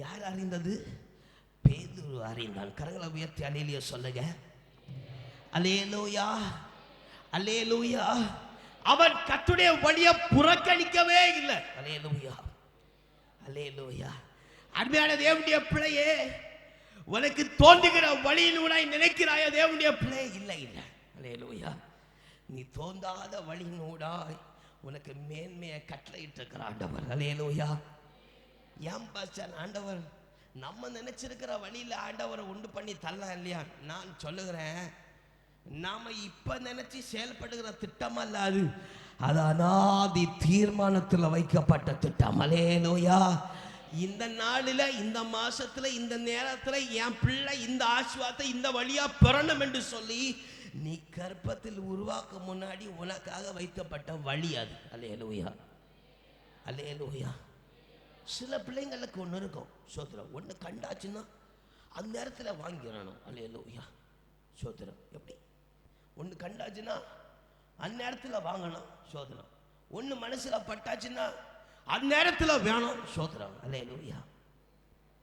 யார் அறிந்தது? பேதுரு அறிந்தான். கரங்களை உயர்த்தி அல்லேலூயா சொல்லுங்க. அல்லேலூயா, அல்லேலூயா. அவன் கர்த்தருடைய வழியை புறக்கணிக்கவே இல்லை. அல்லேலூயா, அல்லேலூயா. அருமையான தேவனுடைய பிள்ளையே, உனக்கு தோன்றுகிற வழியினூட நினைக்கிறாய தேவனுடைய பிள்ளை? இல்லை, இல்லை. அல்லேலூயா. நீ தோன்றாத வழியினூடாய் உனக்கு மேன்மையை கட்டளையிட்டு இருக்கிற ஆண்டவர். அல்லேலூயா. ஏன் பாஸ்டர், ஆண்டவர் நம்ம நினைச்சிருக்கிற வழியில் ஆண்டவரை உண்டு பண்ணி தரலாம் இல்லையா? நான் சொல்லுகிறேன், நாம இப்ப நினைச்சு செயல்படுகிற திட்டம் அல்ல அது. அது அநாதி தீர்மானத்தில் வைக்கப்பட்ட திட்டம். அல்லேலூயா. இந்த நாளில், இந்த மாசத்துல, இந்த நேரத்தில் என் பிள்ளை இந்த ஆசீர்வாதத்தை இந்த வழியா பெறணும் என்று சொல்லி நீ கர்ப்பத்தில் உருவாக்க முன்னாடி உனக்காக வைக்கப்பட்ட வழி அது. அல்லேலூயா, அல்லேலூயா. சில பிள்ளைங்களுக்கு ஒன்று இருக்கும். சோத்திரம். ஒன்று கண்டாச்சுன்னா அந்த நேரத்தில் வாங்கிடணும். அல்லேலூயா, சோத்திரம். எப்படி? ஒன்று கண்டாச்சுன்னா அந்நேரத்தில் வாங்கணும். சோத்திரம். ஒன்று மனசில் பட்டாச்சுன்னா அந்நேரத்தில் வேணும். சோத்திரம். அல்லேலூயா,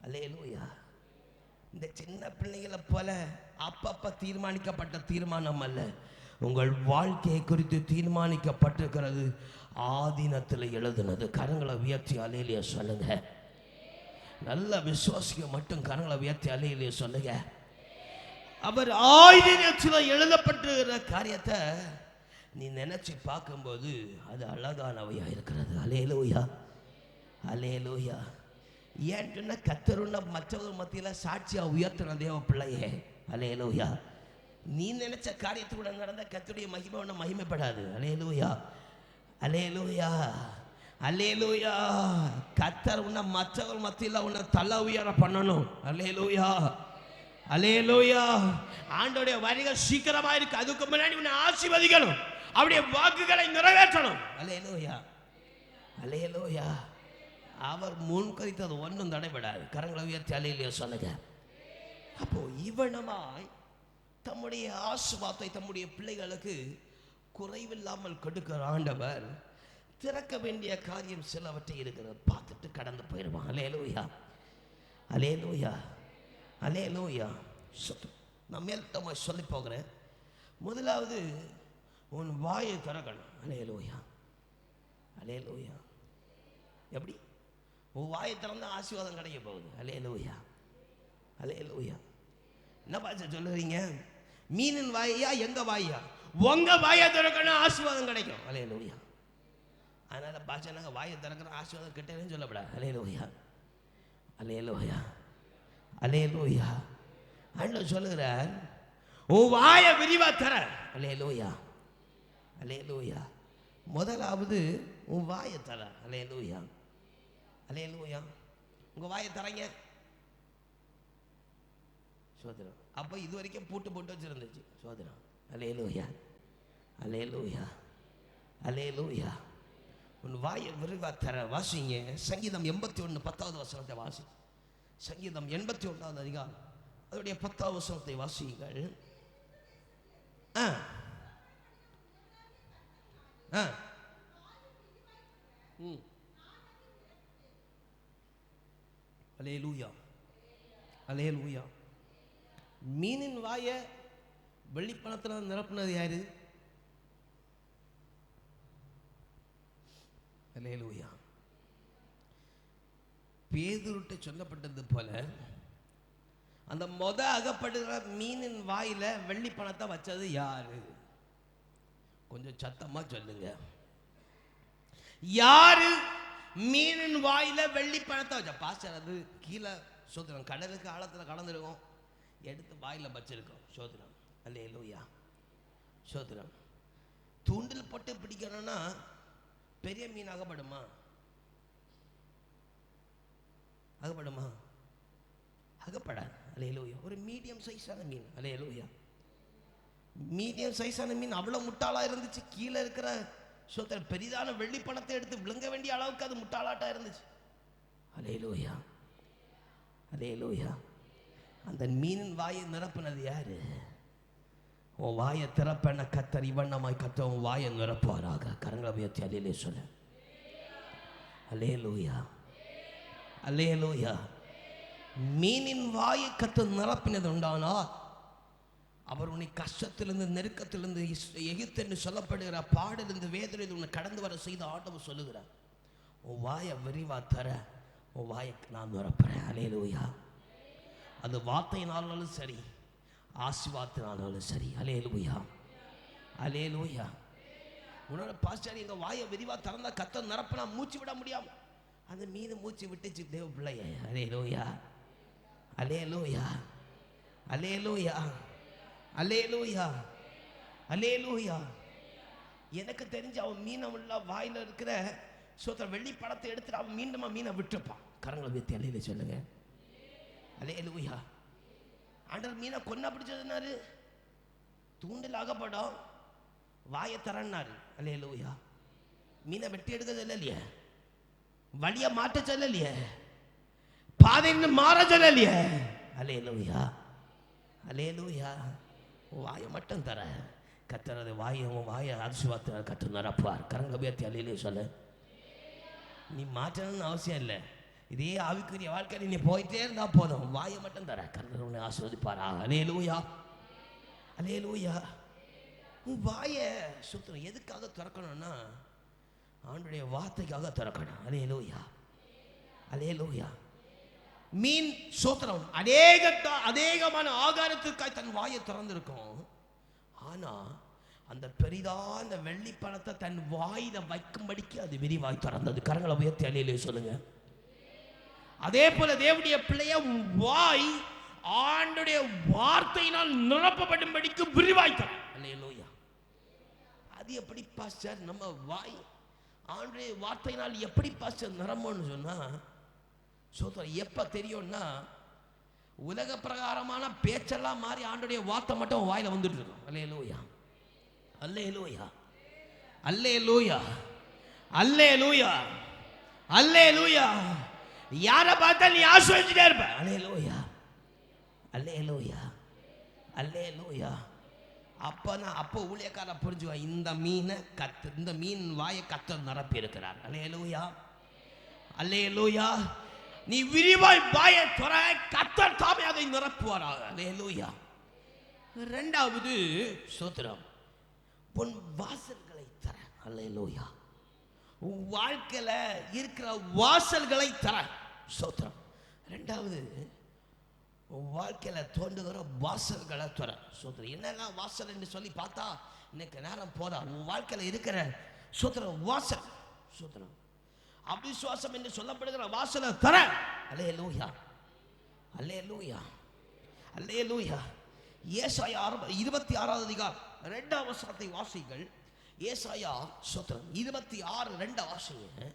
அல்லேலூயா. இந்த சின்ன பிள்ளைகளை போல அப்பப்ப தீர்மானிக்கப்பட்ட தீர்மானம் அல்ல. உங்கள் வாழ்க்கையை குறித்து தீர்மானிக்கப்பட்டிருக்கிறது. ஆதீனத்தில் எழுதுனது. கரங்களை உயர்த்தி அல்லேலூயா சொல்லுங்க. நல்ல விசுவாசிக்க மட்டும் கரங்களை உயர்த்தி அல்லேலூயா சொல்லுங்க. அவர் ஆதீனத்தில் எழுதப்பட்டிருக்கிற காரியத்தை நீ நினைச்சு பார்க்கும்போது அது அழகானவையா இருக்கிறது. அல்லேலூயா, அல்லேலூயா. ஏன் சொன்ன கர்த்தருன்னா மற்றவர் மத்தியில் சாட்சியா உயர்த்தின தேவ பிள்ளையே. அல்லேலூயா. நீ நினைச்ச காரியத்தோட நடந்த கர்த்தருடைய மகிமை ஒன்றும் மகிமைப்படாது. அல்லேலூயா, அல்லேலூயா. அல்லேலூயா. கர்த்தர் உன்னை மற்றவர் மத்தியில் உன்னை தலை உயர பண்ணணும். அல்லேலூயா, அல்லேலூயா. ஆண்டோடைய வரிகள் சீக்கிரமா இருக்கு. அதுக்கு முன்னாடி உன்னை ஆசீர்வதிக்கணும், அவருடைய வாக்குகளை நிறைவேற்றணும். அல்லேலூயா, அல்லேலூயா. அவர் முன்கரித்தது ஒன்றும் தடைபடாது. கரங்களை உயர்த்தி அல்லேலூயா சொல்லுங்க. அப்போ இவனமாய் தம்முடைய ஆசீர்வாதத்தை தம்முடைய பிள்ளைகளுக்கு குறைவில்லாமல் கொடுக்கிற ஆண்டவர் திறக்க வேண்டிய காரியம் சிலவற்றை இருக்கிறது, பார்த்துட்டு கடந்து போயிடுவான். அல்லேலூயா, அல்லேலூயா, அல்லேலூயா. நான் மேல்தமா சொல்லி போகிறேன். முதலாவது உன் வாயை திறக்கணும். அல்லேலூயா, அல்லேலூயா. எப்படி? உன் வாயை திறந்தா ஆசீர்வாதம் கிடைக்க போகுது. அல்லேலூயா, அல்லேலூயா. என்ன பாச்ச சொல்லுறீங்க? மீனின் வாயா எங்க வாயா? உங்க வாயை திறக்கணும், ஆசீர்வாதம் கிடைக்கும். அல்லேலூயா. அதனால பாச்சா நாங்க வாயை திறக்கிற ஆசீர்வாதம் கிட்டேன்னு சொல்லப்படாது. அல்லேலூயா, அல்லேலூயா, அல்லேலூயா. ஆண்டவர் சொல்லுகிறார், உன் வாயை விரிவா தர. அல்லேலூயா, அல்லேலூயா. முதலாவது உன் வாயை தர. அல்லேலூயா, அல்லேலூயா. உங்க வாயை தரங்க. சோதரம். அப்போ இது வரைக்கும் பூட்டு போட்டு வச்சிருந்துச்சு. சோதரம். அல்லேலூயா, அல்லேலூயா, அல்லேலூயா. உன் வாயை விரிவா தர. வாசிங்க சங்கீதம் 81 10 வாசி. சங்கீதம் 81 அதிகாரம் அதோடைய 10 வாசியுங்கள். அல்லேலூயா, அல்லேலூயா. மீனின் வாய வெள்ளிப்பணத்தில் நிரப்புனது யாரு? அல்லேலூயா. பேதுருட்ட சொல்லப்பட்டது போல அந்த அகப்படுகிற மீனின் வாயில வெள்ளி பணத்தை வச்சது யாரு? கொஞ்சம் சத்தமா சொல்லுங்க. யாரு மீனின் வாயில வெள்ளி பணத்தை வச்ச? பாஸ்டர், அது கீழே சோதனம் கடலுக்கு ஆழத்துல கலந்துருக்கும், எடுத்து வாயில வச்சிருக்கோம். சோதனம். அல்லேலூயா, சோதனம். தூண்டில் போட்டு பிடிக்கணும்னா பெரிய மீன் அகப்படுமா? அகப்படுமா? அகப்படாது. அல்லேலூயா. ஒரு மீடியம் சைஸான மீன். அல்லேலூயா, மீடியம் சைஸான மீன் அவ்வளவு முட்டாளா இருந்துச்சு. கீழே இருக்கிற சோதரன் பெரிதான வெள்ளி பணத்தை எடுத்து விழுங்க வேண்டிய அளவுக்கு அது முட்டாளாட்டா இருந்துச்சு. அல்லேலூயா, அல்லேலூயா. அந்த மீனின் வாயை நிரப்புனது யாரு? உன் வாயை திறப்பன கத்தர் இவண்ணமாய் கத்த உன் வாயை நிரப்புவாராக. கரங்களை உயர்த்தி அல்லேலூயா சொல்ல. அல்லேலூயா, அல்லேலூயா. மீனின் வாயை கத்த நிரப்பினது உண்டானால் அவர் உன்னை கஷ்டத்திலிருந்து நெருக்கத்திலிருந்து எகிப்து என்று சொல்லப்படுகிற பாடிலிருந்து வேதனையில் உன்னை கடந்து வர செய்த ஆண்டவர் சொல்லுகிறார், உன் வாயை விரிவா தர, உன் வாயை நான் நிரப்புறேன். அல்லேலூயா. அது வார்த்தையினாலும் சரி, ஆசீர்வாதத்தினாலும் சரி. அல்லேலூயா, அல்லேலூயா. உன்னோட பாஸ்டர் எங்க வாயை விரிவா திறந்தா கத்த நிரப்பினா மூச்சு விட முடியாம அந்த மீது மூச்சு விட்டுச்சு தேவ பிள்ளைய. அல்லேலூயா, அல்லேலூயா, அல்லேலூயா, அல்லேலூயா, அல்லேலூயா. எனக்கு தெரிஞ்சு அவன் மீனை உள்ள வாயில இருக்கிற சோத்திர வெள்ளி படத்தை எடுத்துட்டு அவன் மீண்டும் மீனை விட்டுப்பான். கரங்களை வைத்து அல்லேலூயா சொல்லுங்க. அல்லேலூயா. ஆண்டவர் மீனை கொன்ன பிடிச்சதுனாரு, தூண்டில் அகப்படும், வாயை தரன்னாரு. அல்லேலூயா. மீனை வெட்டி எடுக்கிறது இல்லையே, வழிய மாற்ற சொல்லலையே, பாதைன்னு மாற சொல்லலையே. அல்லேலூயா, அல்லேலூயா. வாயை மட்டும் தர கத்துறது. வாயை ஆசீர்வாதத்தை கத்து நிரப்புவார். கரங்க உயர்த்தி அல்லேலூயா சொல்லு. நீ மாற்றணும்னு அவசியம் இல்லை. இதே ஆவிக்குரிய வாழ்க்கை நீ போயிட்டே இருந்தா போதும். வாயை மட்டும் தர கர்த்தர் உன்னை ஆசீர்வதிப்பாரா. அல்லேலூயா, அல்லேலூயா. உன் வாயை சுத்தம் எதுக்காக திறக்கணும்னா ஆண்டுடைய வார்த்தைக்காக திறக்கணும். அல்லேலூயா, அல்லேலூயா. மீன் சோத்திரம் அநேகமான ஆகாரத்துக்காக தன் வாயை திறந்திருக்கும். ஆனா அந்த பெரிதான வெள்ளி பணத்தை தன் வாயில வைக்கும்படிக்கு அது விரிவாய் திறந்தது. கரங்களை உயர்த்தி அல்லேலூயா சொல்லுங்க. அதே போல தேவனுடைய பிள்ளைய வாய் ஆண்டுடைய வார்த்தையினால் நிரப்பப்படும்படிக்கு விரிவாய் திறக்கும். அல்லேலூயா. அது எப்படி பாஸ்டர்? நம்ம வாய் ஆண்டவருடைய வார்த்தையினால் எப்படி பாஸ்டர் நிரம்பும்னு சொன்னா சோத்திரம் எப்ப தெரியும்னா உலக பிரகாரமான பேச்செல்லாம் மாறி ஆண்டவருடைய வார்த்தை மட்டும் வாயில வந்துட்டு இருக்கும். அல்லேலூயா, அல்லேலூயா, அல்லேலூயா, அல்லேலூயா, அல்லேலூயா. யாரை பார்த்தா நீ ஆசீர்வதிச்சிட்டே இருப்ப. அல்லேலூயா, அல்லேலூயா, அல்லேலூயா. அப்போ ஊழியக்கார புரிஞ்சுவா, இந்த மீன் வாயை கர்த்தர் நிரப்பி இருக்கிறார். அல்லேலூயா, அல்லேலூயா. நீ விரிவாய் வாயை துற, கர்த்தர் தாமே அதை நிரப்புவாராக. அல்லேலூயா. இரண்டாவது ஸ்தோத்திரம், உன் வாசல்களை தர. அல்லேலூயா. உன் வாழ்க்கையில இருக்கிற வாசல்களை தர. ஸ்தோத்திரம். இரண்டாவது உன் வாழ்க்கையில தோன்றுகிற வாசல்களை தர. ஸ்தோத்திரம். என்னெல்லாம் வாசல் என்று சொல்லி பார்த்தா இன்னைக்கு நேரம் போதா. உன் வாழ்க்கையில இருக்கிற ஸ்தோத்திரம் வாசல். ஸ்தோத்திரம். அவிசுவாசம் என்று சொல்லப்படுகிற வாசலை தர. அல்லேலூயா, அல்லேலூயா, அல்லேலூயா. ஏசாயா 26 அதிகாரம் 2 வசனத்தை வாசிங்கள். ஏசாயா ஸ்தோத்திரம் 26 2 வாசிங்க.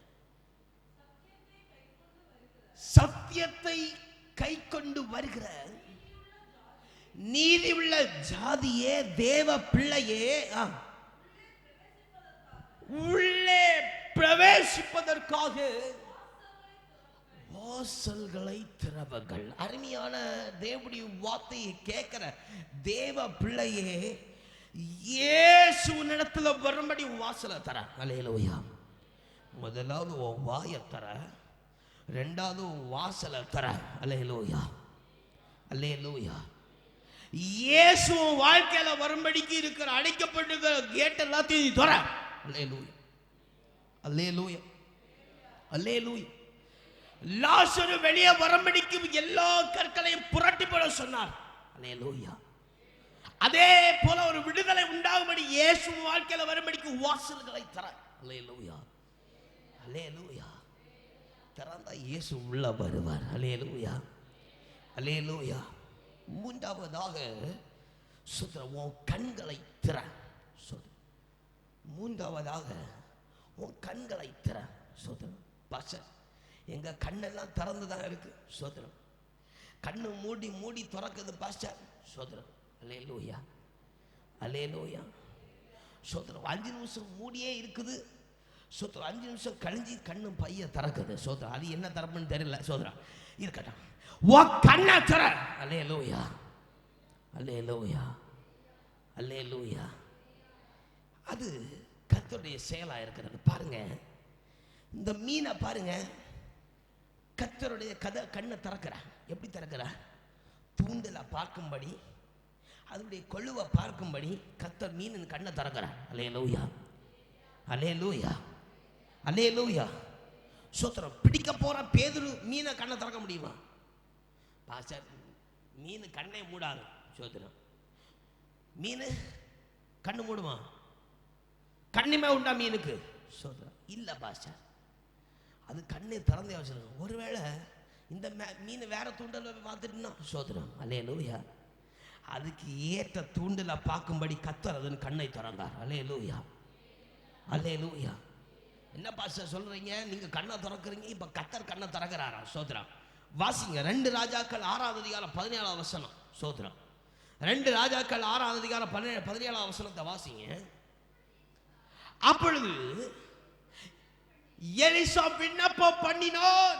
சத்தியத்தை கை கொண்டு வருகிற நீதி உள்ள ஜாதியே, தேவ பிள்ளையே, உள்ளே பிரவேசிப்பதற்காக வாசல்களை திறவுகள். அருமையான தேவனுடைய வார்த்தையை கேட்கிற தேவ பிள்ளையே, இயேசுவினிடத்துல வரும்படி வாசலை தர. அல்லேலூயா. முதலாவது உன் வாயை தர, ரெண்டாவது உன் வாசலை தர. அல்லேலூயா, அல்லேலூயா. இயேசு வாழ்க்கையில வரும்படிக்கு இருக்கிற அடைக்கப்பட்டிருக்கிற கேட் எல்லாத்தையும் தர. அல்லேலூயா, அல்லேலூயா, அல்லேலூயா. லாசரு வெளியே வரும்படிக்கு எல்லா கற்களையும் புரட்டி போட சொன்னார். அல்லேலூயா. அதே போல ஒரு விடுதலை உண்டாகும்படி இயேசு வாழ்க்கையில வரும்படிக்கு வாசல்களை தர. அல்லேலூயா, அல்லேலூயா. திறந்தா இயேசு உள்ள வருவார். அல்லேலூயா, அல்லேலூயா. மூன்றாவதாக உன் கண்களை திற. மூன்றாவதாக உன் கண்களை திற. சோதரம். பாஸ்டர், எங்க கண்ணெல்லாம் திறந்துதான் இருக்கு. சோதரம். கண்ணு மூடி மூடி திறக்குது பாஸ்டர். சோதரம். அல்லேலூயா, அல்லேலூயா. சோதரம். 5 நிமிஷம் மூடியே இருக்குது. சோதரம். 5 நிமிஷம் கழிஞ்சு கண்ணு பைய திறக்குது. சோதரம். அது என்ன திறப்புன்னு தெரியல. சோதரம் இருக்கட்டும். உன் கண்ணை திற. அல்லேலூயா, அல்லேலூயா, அல்லேலூயா. அது கர்த்தருடைய செயலா இருக்கிறது. பாருங்க, இந்த மீனை பாருங்க, கர்த்தருடைய கண்ணை திறக்கிற. எப்படி திறக்கிற? தூண்டில பார்க்கும்படி, அதனுடைய கொழுவை பார்க்கும்படி கர்த்தர் மீனின் கண்ணை திறக்கிற. அல்லேலூயா, அல்லேலூயா, அல்லேலூயா. சோத்திரம். பிடிக்க போற பேதுரு மீனை கண்ணை திறக்க முடியுமா? பாஸ்டர், மீன் கண்ணை மூடாது. சோத்திரம். மீன் கண்ணு மூடுமா? கண்ணுமே உண்டா மீனுக்கு? சோதரம். இல்ல பாஸ்டர், அது கண்ணை திறந்தே வச்சிருக்கோம். ஒருவேளை இந்த மீன் வேற தூண்டல பார்த்துட்டுனா சோதரம். அல்லேலூயா. அதுக்கு ஏற்ற தூண்டில பார்க்கும்படி கர்த்தர் அதன் கண்ணை திறந்தார். அல்லேலூயா, அல்லேலூயா. என்ன பாஸ்டர் சொல்றீங்க? நீங்க கண்ணை திறக்கிறீங்க, இப்ப கர்த்தர் கண்ணை திறக்கிறாரா? சோதரம். வாசிங்க 2 ராஜாக்கள் 6வது அதிகாரம் 17வது வசனம். சோதரம். 2 ராஜாக்கள் 6வது அதிகாரம் 17வது வசனத்தை வாசிங்க. அப்பொழுது எலிசா விண்ணப்பம் பண்ணினான்,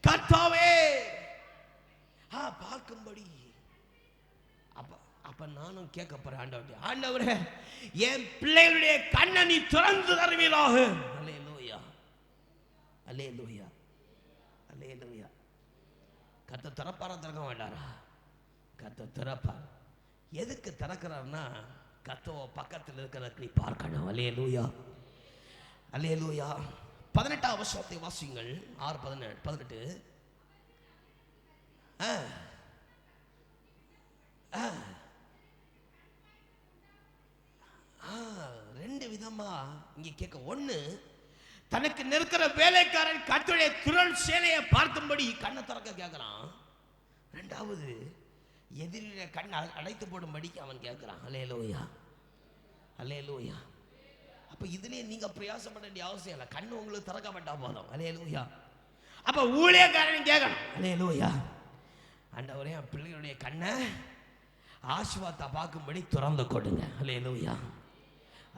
கர்த்தாவே பார்க்கும்படி. அப்ப நானும் கேட்க போறேன், ஆண்டவரே என் பிள்ளைகளுடைய கண்ணை நீ திறந்து தருவீராக. அல்லேலூயா, அல்லேலூயா, அல்லேலூயா. கர்த்தர் திறப்பாரா திறக்க மாட்டாரா? கர்த்தர் திறப்பார். எதுக்கு திறக்கிறார்னா, கர்த்தர் பக்கத்தில் இருக்கிறத நீ பார்க்கணும். அல்லேலூயா, அல்லேலூயா. 18வது வசனத்தை வாசிங்கள். 6:18. ரெண்டு விதமா இங்க கேட்க. ஒண்ணு, தனக்கு நிற்கிற வேலைக்காரன் கர்த்தருடைய திரள் சேனையை பார்க்கும்படி கண்ணை திறக்க கேட்கிறான். ரெண்டாவது, எதிரில கண் அடைத்து போடும்படிக்கு அவன் கேட்கிறான். அல்லேலூயா, அல்லேலூயா. அப்ப இதுலயே நீங்க பிரயாசப்பட வேண்டிய அவசியம் இல்லை. கண்ணு உங்களுக்கு திறக்கப்பட்டா போதும். அல்லேலூயா. அப்ப ஊழியக்காரன் கேட்கணும், அல்லேலூயா, ஆண்டவரே என் பிள்ளைகளுடைய கண்ணை ஆசீர்வாதத்தை பார்க்கும்படி திறந்து கொடுங்க. அல்லேலூயா,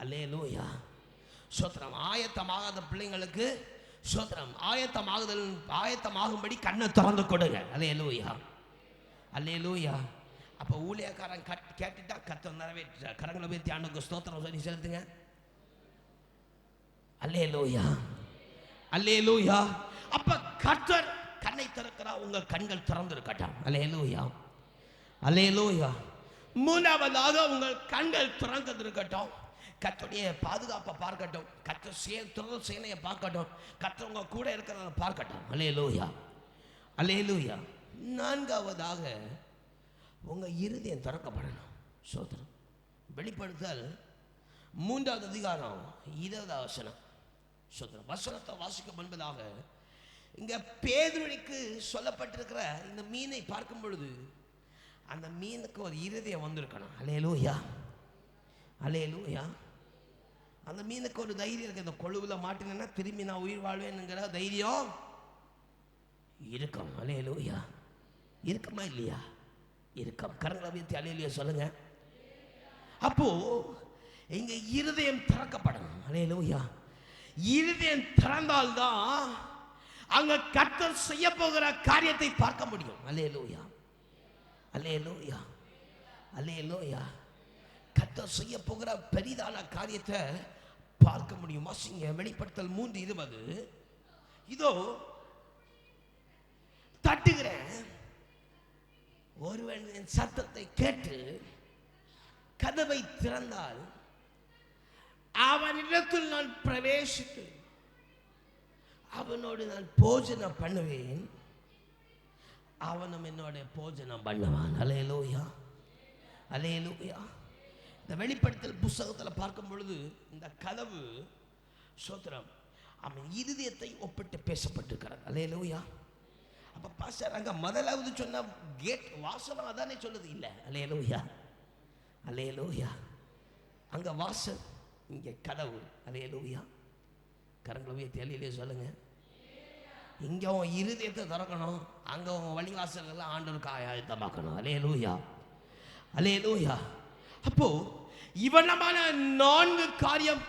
அல்லேலூயா. ஸ்தோத்திரம். ஆயத்தமாகாத பிள்ளைங்களுக்கு ஸ்தோத்திரம், ஆயத்தமாகும்படி கண்ணை திறந்து கொடுங்க. அல்லேலூயா, அல்லேலூயா. அப்போ ஊழியக்காரன் கேட்டுட்டா கர்த்தர் நிறைவேற்ற. கரங்களை உயர்த்தி ஆண்டவருக்கு ஸ்தோத்திரம் சொல்லி செலுத்துங்க. அல்லேலூயா, அல்லேலூயா. அப்ப கர்த்தர் கண்ணை திறக்கிறா, உங்க கண்கள் திறந்து இருக்கட்டும். அல்லேலூயா, அல்லேலூயா. மூன்றாவதாக உங்கள் கண்கள் திறந்து இருக்கட்டும். கர்த்தருடைய பாதுகாப்பை பார்க்கட்டும், கர்த்தர் சேனையை பார்க்கட்டும், கர்த்தர் உங்க கூட இருக்கிறத பார்க்கட்டும். அல்லேலூயா, அல்லேலூயா. நான்காவதாக உங்க இருதயம் திறக்கப்படணும். ஸ்தோத்திரம். வெளிப்படுத்தல் 3வது அதிகாரம் 20வது வசனம். ஸ்தோத்திரம். வசனத்தை வாசிக்க முன்பதாக இங்க பேதுருவுக்கு சொல்லப்பட்டிருக்கிற இந்த மீனை பார்க்கும் பொழுது அந்த மீனுக்கு ஒரு இருதயம் வந்திருக்கணும். அல்லேலூயா, அல்லேலூயா. அந்த மீனுக்கு ஒரு தைரியம் இருக்கு. இந்த கொழுவுல மாட்டினா திரும்பி நான் உயிர் வாழ்வேன்னுங்கிற தைரியம் இருக்கும். அல்லேலூயா. இருக்குமா இல்லையா? இருக்கும். கரங்களை உயர்த்தி அல்லேலூயா சொல்லுங்க. அப்போ இங்க இருதயம் திறக்கப்படணும். அல்லேலூயா. இருதயம் திறந்தால்தான் அங்க கர்த்தர் செய்ய போகிற காரியத்தை பார்க்க முடியும். அல்லேலூயா, அல்லேலூயா, அல்லேலூயா. கர்த்தர் செய்ய போகிற பெரிதான காரியத்தை பார்க்க முடியும். வாசிங்க வெளிப்படுத்தல் 3:20. இதோ தட்டுகிறேன், ஒருவன் என் சத்தத்தை கேட்டு கதவை திறந்தால் அவனிடத்தில் நான் பிரவேசித்து அவனோடு நான் போஜனம் பண்ணுவேன், அவனும் என்னோட போஜனம் பண்ணுவான். அல்லேலூயா, அல்லேலூயா. இந்த வெளிப்படுத்தல் புத்தகத்தில் பார்க்கும் பொழுது இந்த கதவு ஸ்தோத்திரம் அவன் இருதயத்தை ஒப்பிட்டு பேசப்பட்டிருக்கிறது. அல்லேலூயா. அப்ப பாஸ்டர் அங்க முதலாவது சொன்ன கேட் வாசல் அதானே சொல்லுது? இல்ல. அல்லேலூயா, அல்லேலூயா. அங்க வாசல், இங்க கதவு. அல்லேலூயா. கரங்களை உயர்த்தி அல்லேலூயா சொல்லுங்க. இங்க உன் இருதயத்தை திறக்கணும், அங்க உன் வழிவாசல் எல்லாம் ஆண்டவருக்கு ஆயத்தமாக்கணும். அல்லேலூயா, அல்லேலூயா. அப்போ இவனமான 4 காரியம்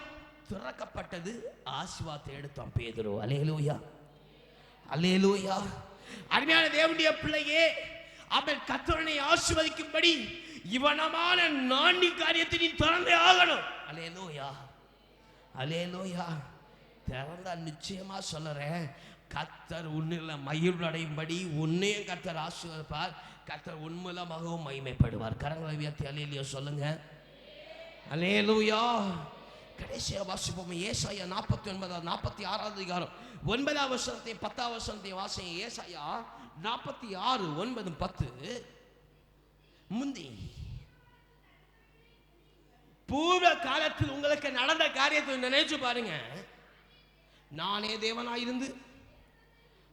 திறக்கப்பட்டது. ஆசீர்வாதத்தை எடுத்தான் பேதுரு. அல்லேலூயா, அல்லேலூயா. அருமையான தேவனுடைய பிள்ளையே, அவன் கர்த்தரை ஆசீர்வதிக்கும்படி இவனமான 4 காரியத்தை நீ திறந்தே ஆகணும். அல்லேலூயா, அல்லேலூயா. திறந்தா நிச்சயமா சொல்றேன், கர்த்தர் உன்னில மகிழ்வடையும்படி உன்னையும் கர்த்தர் ஆசீர்வதிப்பார். கர்த்தர் உன் மூலமாகவும் மகிமைப்படுவார். கரங்களை உயர்த்தி அல்லேலூயா சொல்லுங்க. அல்லேலூயா. கடைசியா வாசிப்போம். ஏசாயா 46வது அதிகாரம் 9வது வசனத்தை 10வது வசனத்தை வாசிங்க. ஏசாயா 46 9 10. முந்தி பூர்வ காலத்தில் உங்களுக்கு நடந்த காரியத்தை நினைச்சு பாருங்க. நானே தேவனாயிருந்து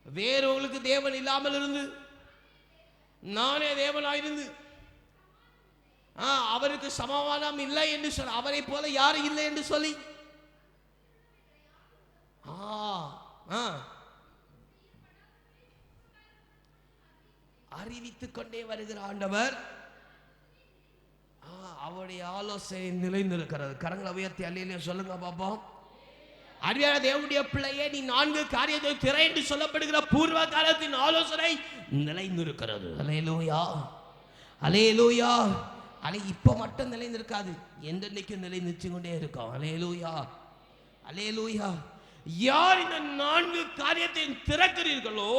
வேறொருக்கு தேவன் இல்லாமல் இருந்து, நானே தேவனாயிருந்து அவருக்கு சமாதானம் இல்லை என்று சொல்ல, அவரை போல யாரும் இல்லை என்று சொல்லி அறிவித்துக் கொண்டே வருகிற ஆண்டவர், அவருடைய ஆலோசனை நிலைந்திருக்கிறது. கரங்களை உயர்த்தி அல்லேலூயா சொல்லுங்க பாப்போம். அறியாத தேவனுடைய பிள்ளையே, நீ 4 காரியத்தை திரை என்று சொல்லப்படுகிற பூர்வ காலத்தின் ஆலோசனை நிலைந்திருக்கிறது. அல்லேலூயா, அல்லேலூயா. இப்ப மட்டும் நிலைந்திருக்காது, என்றைக்கும் நிலைநிச்சு கொண்டே இருக்கும். அல்லேலூயா, அல்லேலூயா. யார் இந்த 4 காரியத்தை திறக்கிறீர்களோ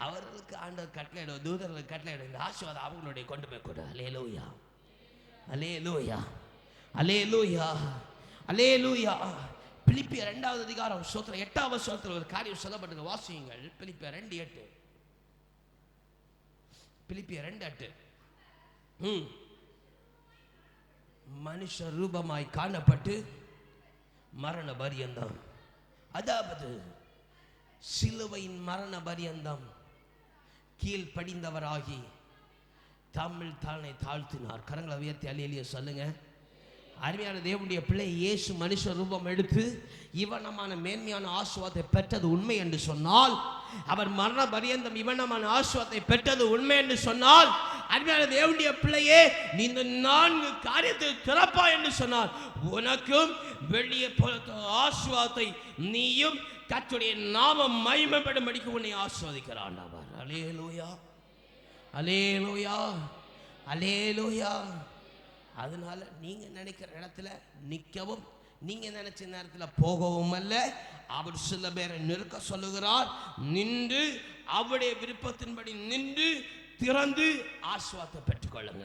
அவர்களுக்கு ஆண்டவர் கட்டளையிடும், தூதர்களுக்கு கட்டளையிடும், இந்த ஆசீர்வாதம் அவங்களுடைய கொண்டு போய் கொடு. அல்லேலூயா, அல்லேலூயா, அல்லேலூயா, அல்லேலூயா. பிலிப்பியர் 2வது அதிகாரம் 8வது வசனத்தில் ஒரு காரியம் சொல்லப்பட்டது. வாசியுங்கள். பிலிப்பியர் 2:8. பிலிப்பியர் 2:8. மனுஷ ரூபமாய் காணப்பட்டு மரண பரியந்தம், அதாவது சிலுவையின் மரண பரியந்தம் கீழ்ப்படிந்தவராகி தமிழ் தானை தாழ்த்தினார். கரங்களை உயர்த்தி அல்லேலூயா சொல்லுங்க. அருமையான தேவனுடைய பிள்ளை, இயேசு மனுஷ ரூபம் எடுத்து இவனமான மேன்மையான ஆசீர்வாதத்தை பெற்றது உண்மை என்று சொன்னால், அவர் மரண பரியந்தம் இவனமான ஆசீர்வாதத்தை பெற்றது உண்மை என்று சொன்னால், அருமையான தேவனுடைய பிள்ளையே, நீ இந்த 4 காரியத்தில் திறப்பா என்று சொன்னால், உனக்கும் வெளியே போல ஆசீர்வாதத்தை நீயும் கர்த்தருடைய நாமம் மகிமைப்படும்படிக்கு உன்னை ஆசீர்வதிக்கிறான் அவர். அல்லேலூயா, அல்லேலூயா, அல்லேலூயா. அதனால நீங்க நினைக்கிற இடத்துல நிற்கவும், நீங்க நினைச்ச நேரத்தில் போகவும் அல்ல. அவர் சில பேரை நிற்க சொல்லுகிறார். நின்று அவருடைய விருப்பத்தின்படி நின்று திறந்து ஆசீர்வாதத்தை பெற்றுக்கொள்ளுங்க.